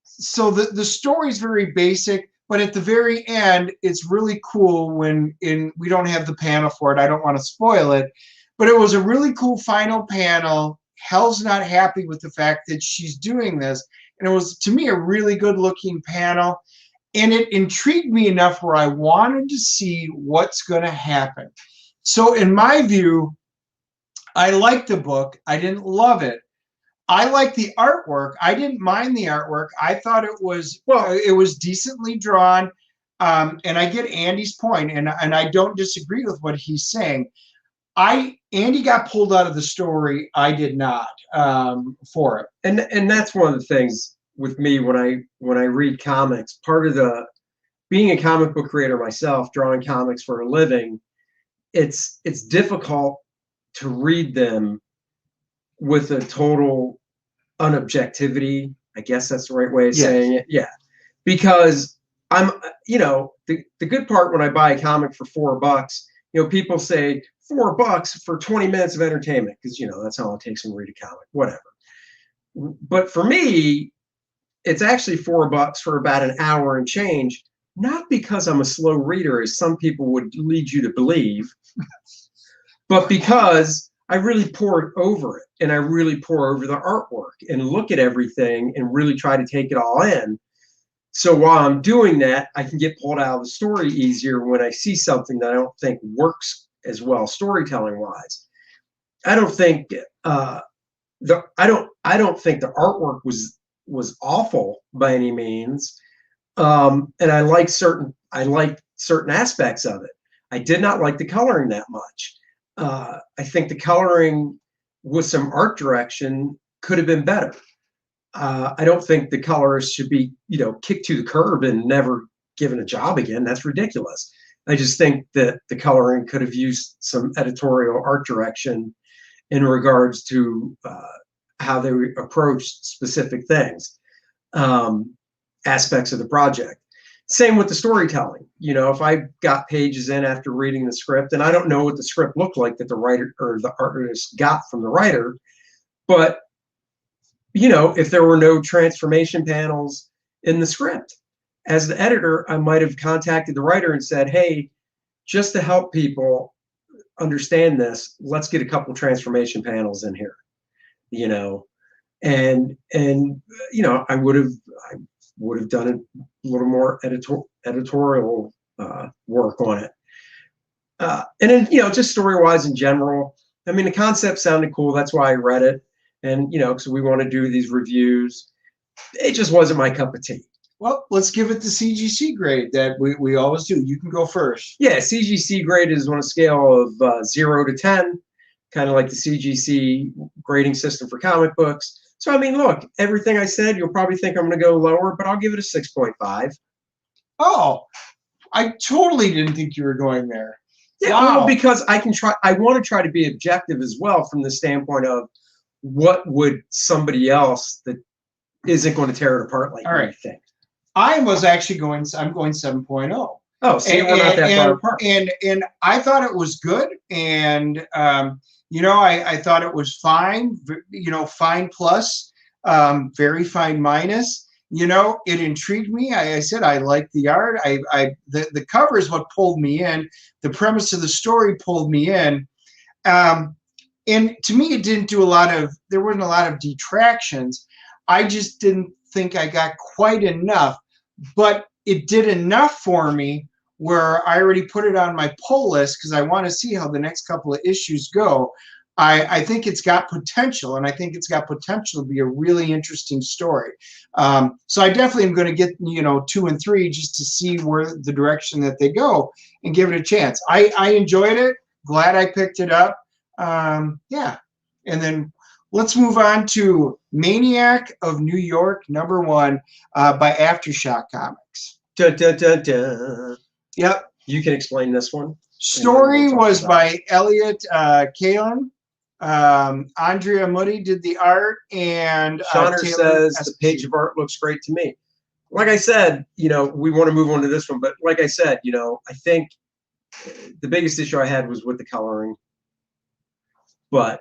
So the story's very basic, but at the very end, it's really cool when we don't have the panel for it. I don't want to spoil it, but it was a really cool final panel. Hel's not happy with the fact that she's doing this, and it was, to me, a really good looking panel, and it intrigued me enough where I wanted to see what's going to happen. So in my view, I liked the book. I didn't love it. I like the artwork. I didn't mind the artwork. I thought it was, well, it was decently drawn. And I get Andy's point, and I don't disagree with what he's saying. Andy got pulled out of the story. I did not, for it. And that's one of the things with me when I read comics. Part of the being a comic book creator myself, drawing comics for a living, it's difficult to read them with a total unobjectivity. I guess that's the right way of saying it. Yeah. Because I'm, the good part when I buy a comic for $4, people say $4 for 20 minutes of entertainment, because, that's how it takes them to read a comic, whatever. But for me, it's actually $4 for about an hour and change, not because I'm a slow reader, as some people would lead you to believe, but because I really poured over it, and I really pour over the artwork and look at everything and really try to take it all in. So while I'm doing that, I can get pulled out of the story easier when I see something that I don't think works as well storytelling wise. I don't think I don't think the artwork was awful by any means, and I like certain aspects of it. I did not like the coloring that much. I think the coloring with some art direction could have been better. I don't think the colorist should be, kicked to the curb and never given a job again. That's ridiculous. I just think that the coloring could have used some editorial art direction in regards to how they approached specific things, aspects of the project. Same with the storytelling. If I got pages in after reading the script, and I don't know what the script looked like that the writer or the artist got from the writer, but if there were no transformation panels in the script, as the editor, I might have contacted the writer and said, hey, just to help people understand this, let's get a couple transformation panels in here, and I would have done a little more editorial work on it. And then, just story-wise in general, I mean, the concept sounded cool. That's why I read it. And, because we want to do these reviews. It just wasn't my cup of tea. Well, let's give it the CGC grade that we always do. You can go first. Yeah, CGC grade is on a scale of 0 to 10, kind of like the CGC grading system for comic books. So, I mean, look, everything I said, you'll probably think I'm going to go lower, but I'll give it a 6.5. Oh, I totally didn't think you were going there. Yeah, wow. Well, because I want to try to be objective as well from the standpoint of what would somebody else that isn't going to tear it apart like me think. I was actually I'm going 7.0. Oh, so we're not that far apart. And I thought it was good, and I thought it was fine. Fine plus, very fine minus. It intrigued me. I said I liked the art. The cover is what pulled me in. The premise of the story pulled me in. And to me, it didn't do there wasn't a lot of detractions. I just didn't think I got quite enough, but it did enough for me where I already put it on my pull list because I want to see how the next couple of issues go. I think it's got potential, and I think it's got potential to be a really interesting story. So I definitely am going to get 2 and 3 just to see where the direction that they go and give it a chance. I enjoyed it. Glad I picked it up. Yeah, and then let's move on to Maniac of New York, #1 by Aftershock Comics. Dun, dun, dun, dun. Yep. You can explain this one. Story was by Elliot Kalin. Andrea Muddy did the art, and Shawner Taylor says the page of art looks great to me. Like I said, we want to move on to this one, but like I said, I think the biggest issue I had was with the coloring. But,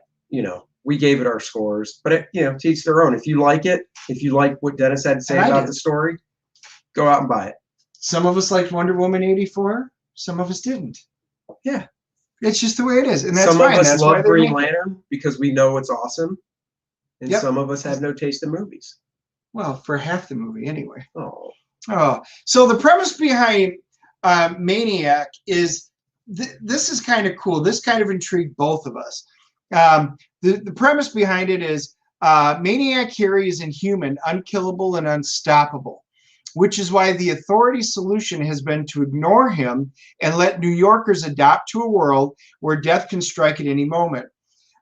we gave it our scores. But, to each their own. If you like it, if you like what Dennis had to say about the story, go out and buy it. Some of us liked Wonder Woman 84. Some of us didn't. Yeah. It's just the way it is. And that's some fine. of us That's love Green Lantern because we know it's awesome. And Yep. some of us have no taste in movies. Well, for half the movie anyway. Oh. So the premise behind Maniac is this is kind of cool. This kind of intrigued both of us. The premise behind it is Maniac Harry is inhuman, unkillable, and unstoppable, which is why the authority solution has been to ignore him and let New Yorkers adapt to a world where death can strike at any moment.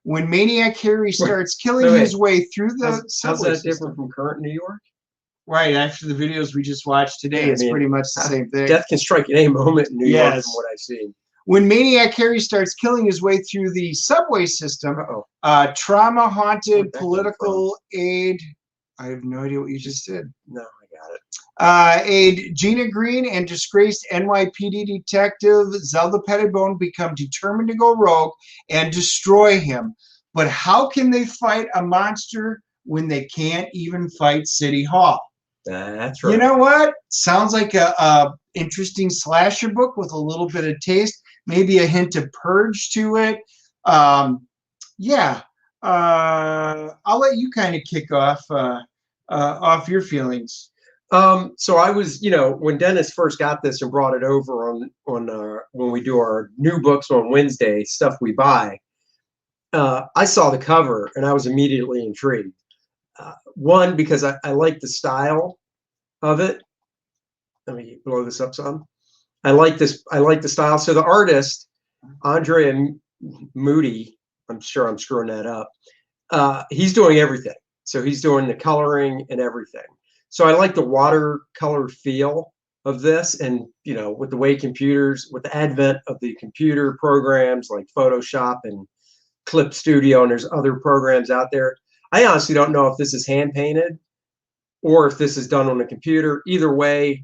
When Maniac Harry starts killing his way through the how's that different from current New York? Right, after the videos we just watched today, it's pretty much the same thing. Death can strike at any moment in New York from what I've seen. When Maniac Harry starts killing his way through the subway system, trauma-haunted political aide, I have no idea what you just did. No, I got it. Aide Gina Green and disgraced NYPD detective Zelda Pettibone become determined to go rogue and destroy him. But how can they fight a monster when they can't even fight City Hall? That's right. You know what? Sounds like a interesting slasher book with a little bit of taste, maybe a hint of Purge to it. I'll let you kind of kick off your feelings. So I was, when Dennis first got this and brought it over on when we do our new books on Wednesday, stuff we buy, I saw the cover and I was immediately intrigued. One, because I like the style of it. Let me blow this up some. I like the style. So the artist, Andrea Moody, I'm sure I'm screwing that up. He's doing everything. So he's doing the coloring and everything. So I like the watercolor feel of this, and with the way with the advent of the computer programs like Photoshop and Clip Studio, and there's other programs out there. I honestly don't know if this is hand painted or if this is done on a computer. Either way,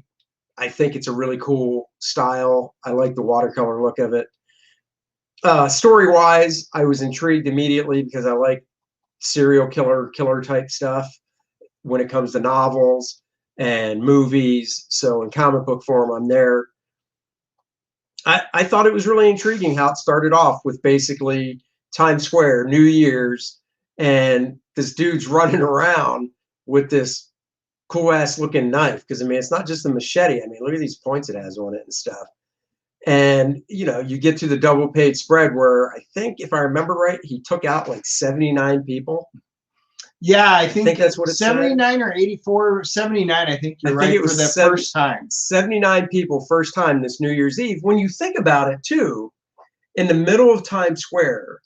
I think it's a really cool style. I like the watercolor look of it. Story-wise, I was intrigued immediately because I like serial killer type stuff when it comes to novels and movies. So in comic book form, I'm there. I thought it was really intriguing how it started off with basically Times Square, New Year's, and this dude's running around with this cool ass looking knife. Because it's not just a machete. Look at these points it has on it and stuff. And you get to the double page spread where I think, if I remember right, he took out like 79 people. Yeah, I think that's what it's 79 or 84, 79. I think you're right. It was the first time. 79 people first time this New Year's Eve. When you think about it too, in the middle of Times Square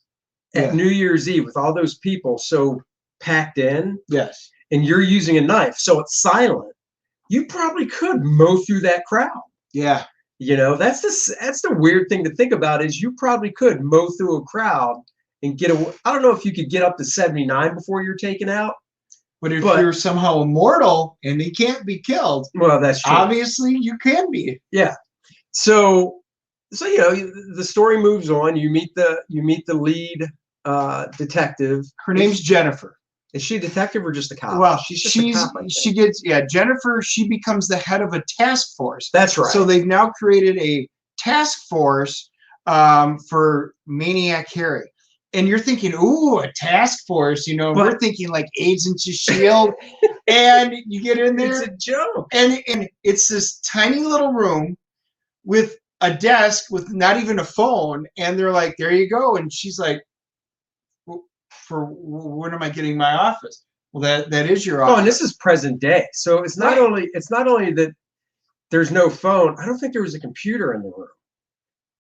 at New Year's Eve with all those people so packed in. Yes. And you're using a knife, so it's silent. You probably could mow through that crowd. Yeah. That's the weird thing to think about is you probably could mow through a crowd and get away. I don't know if you could get up to 79 before you're taken out. But if you're somehow immortal and he can't be killed, well, that's true. Obviously, you can be. Yeah. So the story moves on. You meet the lead detective. Her name's Jennifer. Is she a detective or just a cop? Well, Jennifer, she becomes the head of a task force. That's right. So they've now created a task force for Maniac Harry. And you're thinking, ooh, a task force, we're thinking like Agents of S.H.I.E.L.D. And you get in there. It's a joke. And it's this tiny little room with a desk with not even a phone. And they're like, there you go. And she's like, for when am I getting my office? Well, that is your office. Oh, and this is present day. So it's not only that there's no phone. I don't think there was a computer in the room.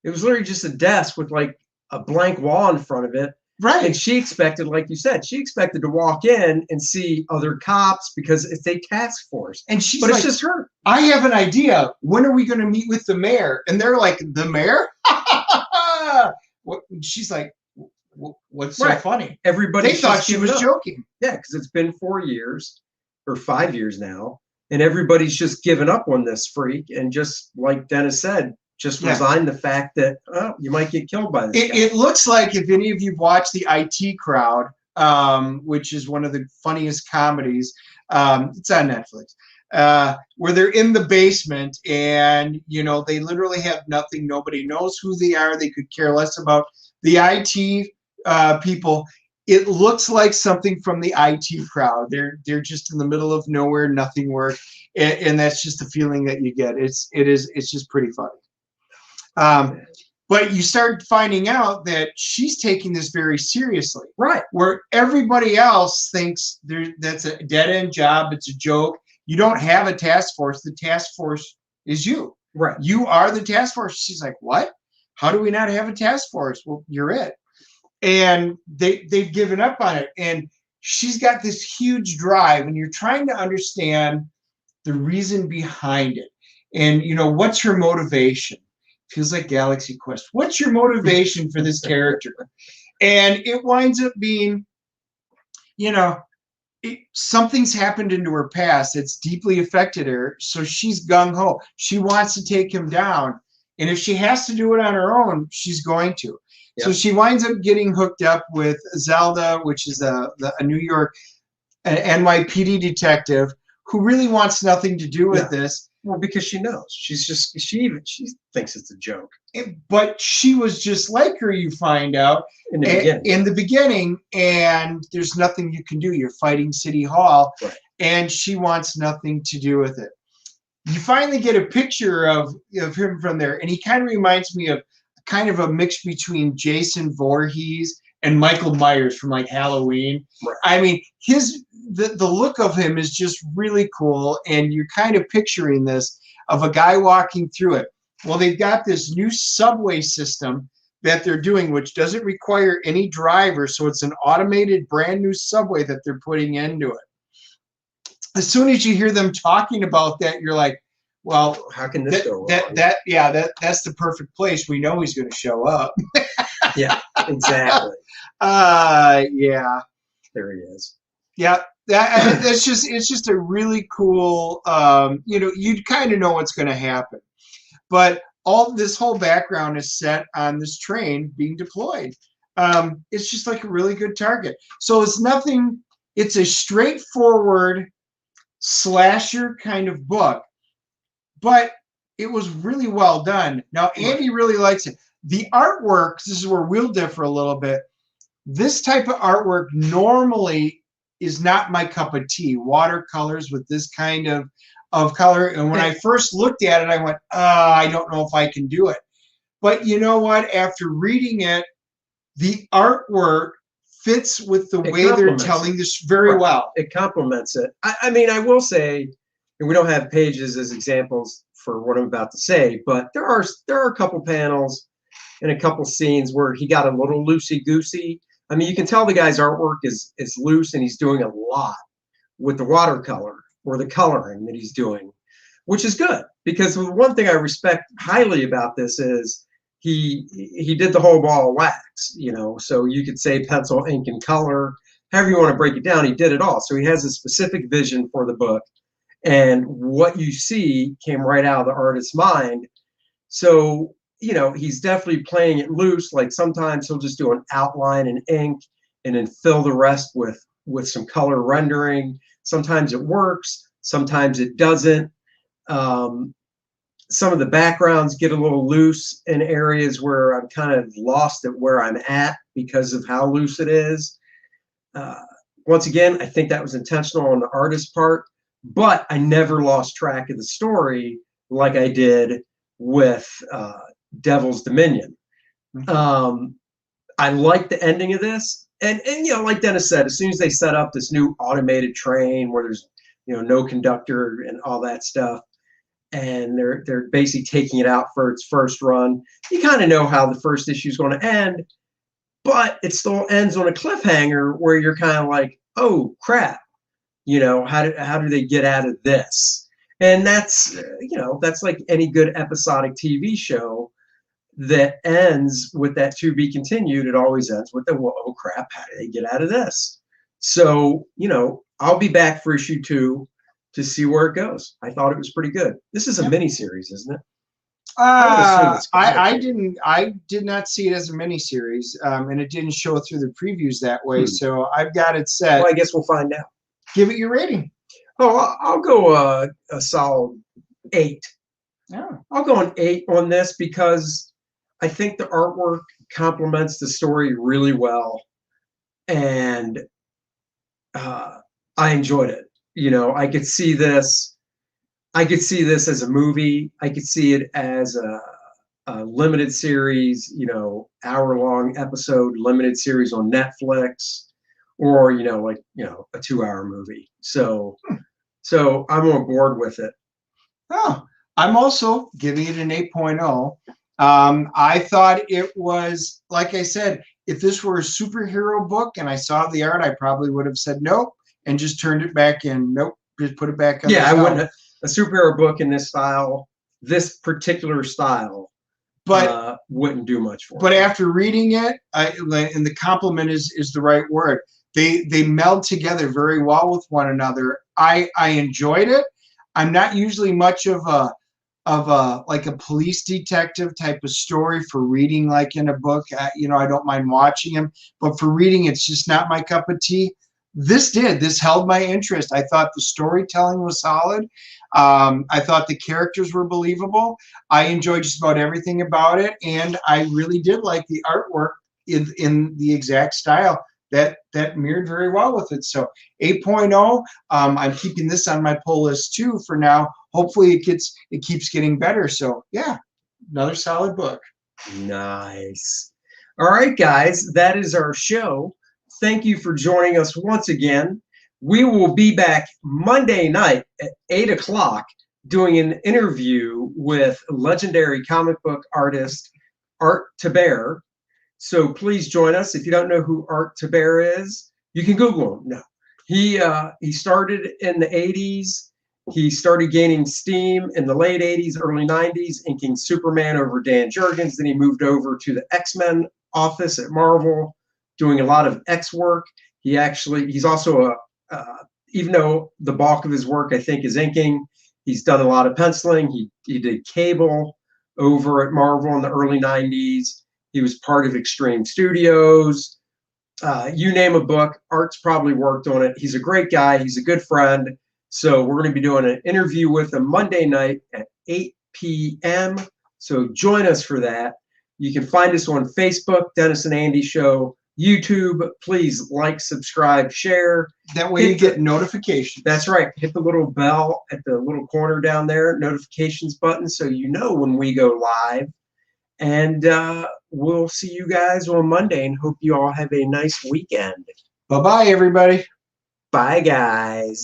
It was literally just a desk with like a blank wall in front of it. Right. And she expected, like you said, to walk in and see other cops because it's a task force. And she's but like, it's just her. I have an idea. When are we going to meet with the mayor? And they're like, the mayor? She's like, What's so Right. funny? Everybody They thought she was joking. Yeah, because it's been 4 years or 5 years now, and everybody's just given up on this freak, and just like Dennis said, just resigned the fact that you might get killed by this guy. It looks like, if any of you watch the IT Crowd, which is one of the funniest comedies, it's on Netflix, where they're in the basement and, you know, they literally have nothing. Nobody knows who they are. They could care less about the IT people. It looks like something from the IT Crowd. They're just in the middle of nowhere, nothing works, and that's just the feeling that you get. It's just pretty funny. But you start finding out that she's taking this very seriously. Right. Where everybody else thinks that's a dead-end job, it's a joke. You don't have a task force. The task force is you. Right. You are the task force. She's like, what? How do we not have a task force? Well, you're it. And they've given up on it. And she's got this huge drive, and you're trying to understand the reason behind it. And, you know, what's her motivation? Feels like Galaxy Quest. What's your motivation for this character? And it winds up being, you know, something's happened into her past that's deeply affected her. So she's gung-ho. She wants to take him down. And if she has to do it on her own, she's going to. Yep. So she winds up getting hooked up with Zelda, which is a New York NYPD detective who really wants nothing to do with this. Well, because she knows. She thinks it's a joke. But she was just like her, you find out, in the beginning, and there's nothing you can do. You're fighting City Hall, right. And she wants nothing to do with it. You finally get a picture of him from there, and he kind of reminds me of kind of a mix between Jason Voorhees and Michael Myers from like Halloween. Right. I mean, the look of him is just really cool, and you're kind of picturing this of a guy walking through it. Well, they've got this new subway system that they're doing, which doesn't require any driver, so it's an automated brand new subway that they're putting into it. As soon as you hear them talking about that, you're like, well, how can this go wrong? That's the perfect place. We know he's going to show up. Yeah, exactly. Yeah. There he is. Yeah, it's just a really cool, you know, you kind of know what's going to happen. But this whole background is set on this train being deployed. It's just like a really good target. So it's a straightforward slasher kind of book, but it was really well done. Now, Andy really likes it. The artwork, this is where we'll differ a little bit. This type of artwork normally is not my cup of tea. Watercolors with this kind of color. And when I first looked at it, I went, I don't know if I can do it. But you know what? After reading it, the artwork fits with the way they're telling this very well. It complements it. I mean, I will say, and we don't have pages as examples for what I'm about to say, but there are a couple panels and a couple scenes where he got a little loosey-goosey. I mean, you can tell the guy's artwork is loose, and he's doing a lot with the watercolor or the coloring that he's doing, which is good, because the one thing I respect highly about this is he did the whole ball of wax, you know, so you could say pencil, ink, and color, however you want to break it down, he did it all. So he has a specific vision for the book, and what you see came right out of the artist's mind. So, you know, he's definitely playing it loose. Like sometimes he'll just do an outline in ink and then fill the rest with some color rendering. Sometimes it works, sometimes it doesn't. Some of the backgrounds get a little loose in areas where I'm kind of lost at where I'm at because of how loose it is. Once again, I think that was intentional on the artist's part, but I never lost track of the story like I did with Devil's Dominion. I like the ending of this, and you know, like Dennis said, as soon as they set up this new automated train where there's, you know, no conductor and all that stuff, and they're basically taking it out for its first run, you kind of know how the first issue is going to end, but it still ends on a cliffhanger where you're kind of like, oh crap, you know, how do they get out of this? And that's, you know, that's like any good episodic TV show. that ends with that to be continued. It always ends with the, well, oh crap, how do they get out of this? So, you know, I'll be back for issue 2 to see where it goes. I thought it was pretty good. This is a mini series, isn't it? I did not see it as a miniseries, and it didn't show through the previews that way. So I've got it set. Well, I guess we'll find out. Give it your rating. Oh, I'll go a solid 8. Yeah, I'll go an 8 on this because I think the artwork complements the story really well, and I enjoyed it. You know, I could see this. I could see this as a movie. I could see it as a limited series, you know, hour-long episode limited series on Netflix, or, you know, like, you know, a 2-hour movie. So I'm on board with it. Oh, I'm also giving it an 8.0. I thought it was, like I said, if this were a superhero book and I saw the art, I probably would have said nope and just turned it back in. Nope, just put it back on. Yeah, I wouldn't. A superhero book in this style, this particular style, but wouldn't do much for me. But after reading it, and the compliment is the right word. They meld together very well with one another. I enjoyed it. I'm not usually much of a like a police detective type of story for reading, like in a book. You know, I don't mind watching them, but for reading, it's just not my cup of tea. This held my interest. I thought the storytelling was solid. I thought the characters were believable. I enjoyed just about everything about it, and I really did like the artwork in the exact style that mirrored very well with it. So 8.0. I'm keeping this on my pull list too for now. Hopefully it keeps getting better. So yeah, another solid book. Nice. All right, guys, that is our show. Thank you for joining us once again. We will be back Monday night at 8 o'clock doing an interview with legendary comic book artist Art Taber. So please join us. If you don't know who Art Taber is, you can Google him. No, he started in the 80s. He started gaining steam in the late 80s, early 90s, inking Superman over Dan Jurgens. Then he moved over to the X-Men office at Marvel, doing a lot of X work. He's also even though the bulk of his work, I think, is inking, he's done a lot of penciling. He did Cable over at Marvel in the early 90s. He was part of Extreme Studios. You name a book, Art's probably worked on it. He's a great guy. He's a good friend. So we're going to be doing an interview with him Monday night at 8 p.m. So join us for that. You can find us on Facebook, Dennis and Andy Show, YouTube. Please like, subscribe, share. That way you get notifications. That's right. Hit the little bell at the little corner down there, notifications button, so you know when we go live. And we'll see you guys on Monday, and hope you all have a nice weekend. Bye-bye, everybody. Bye, guys.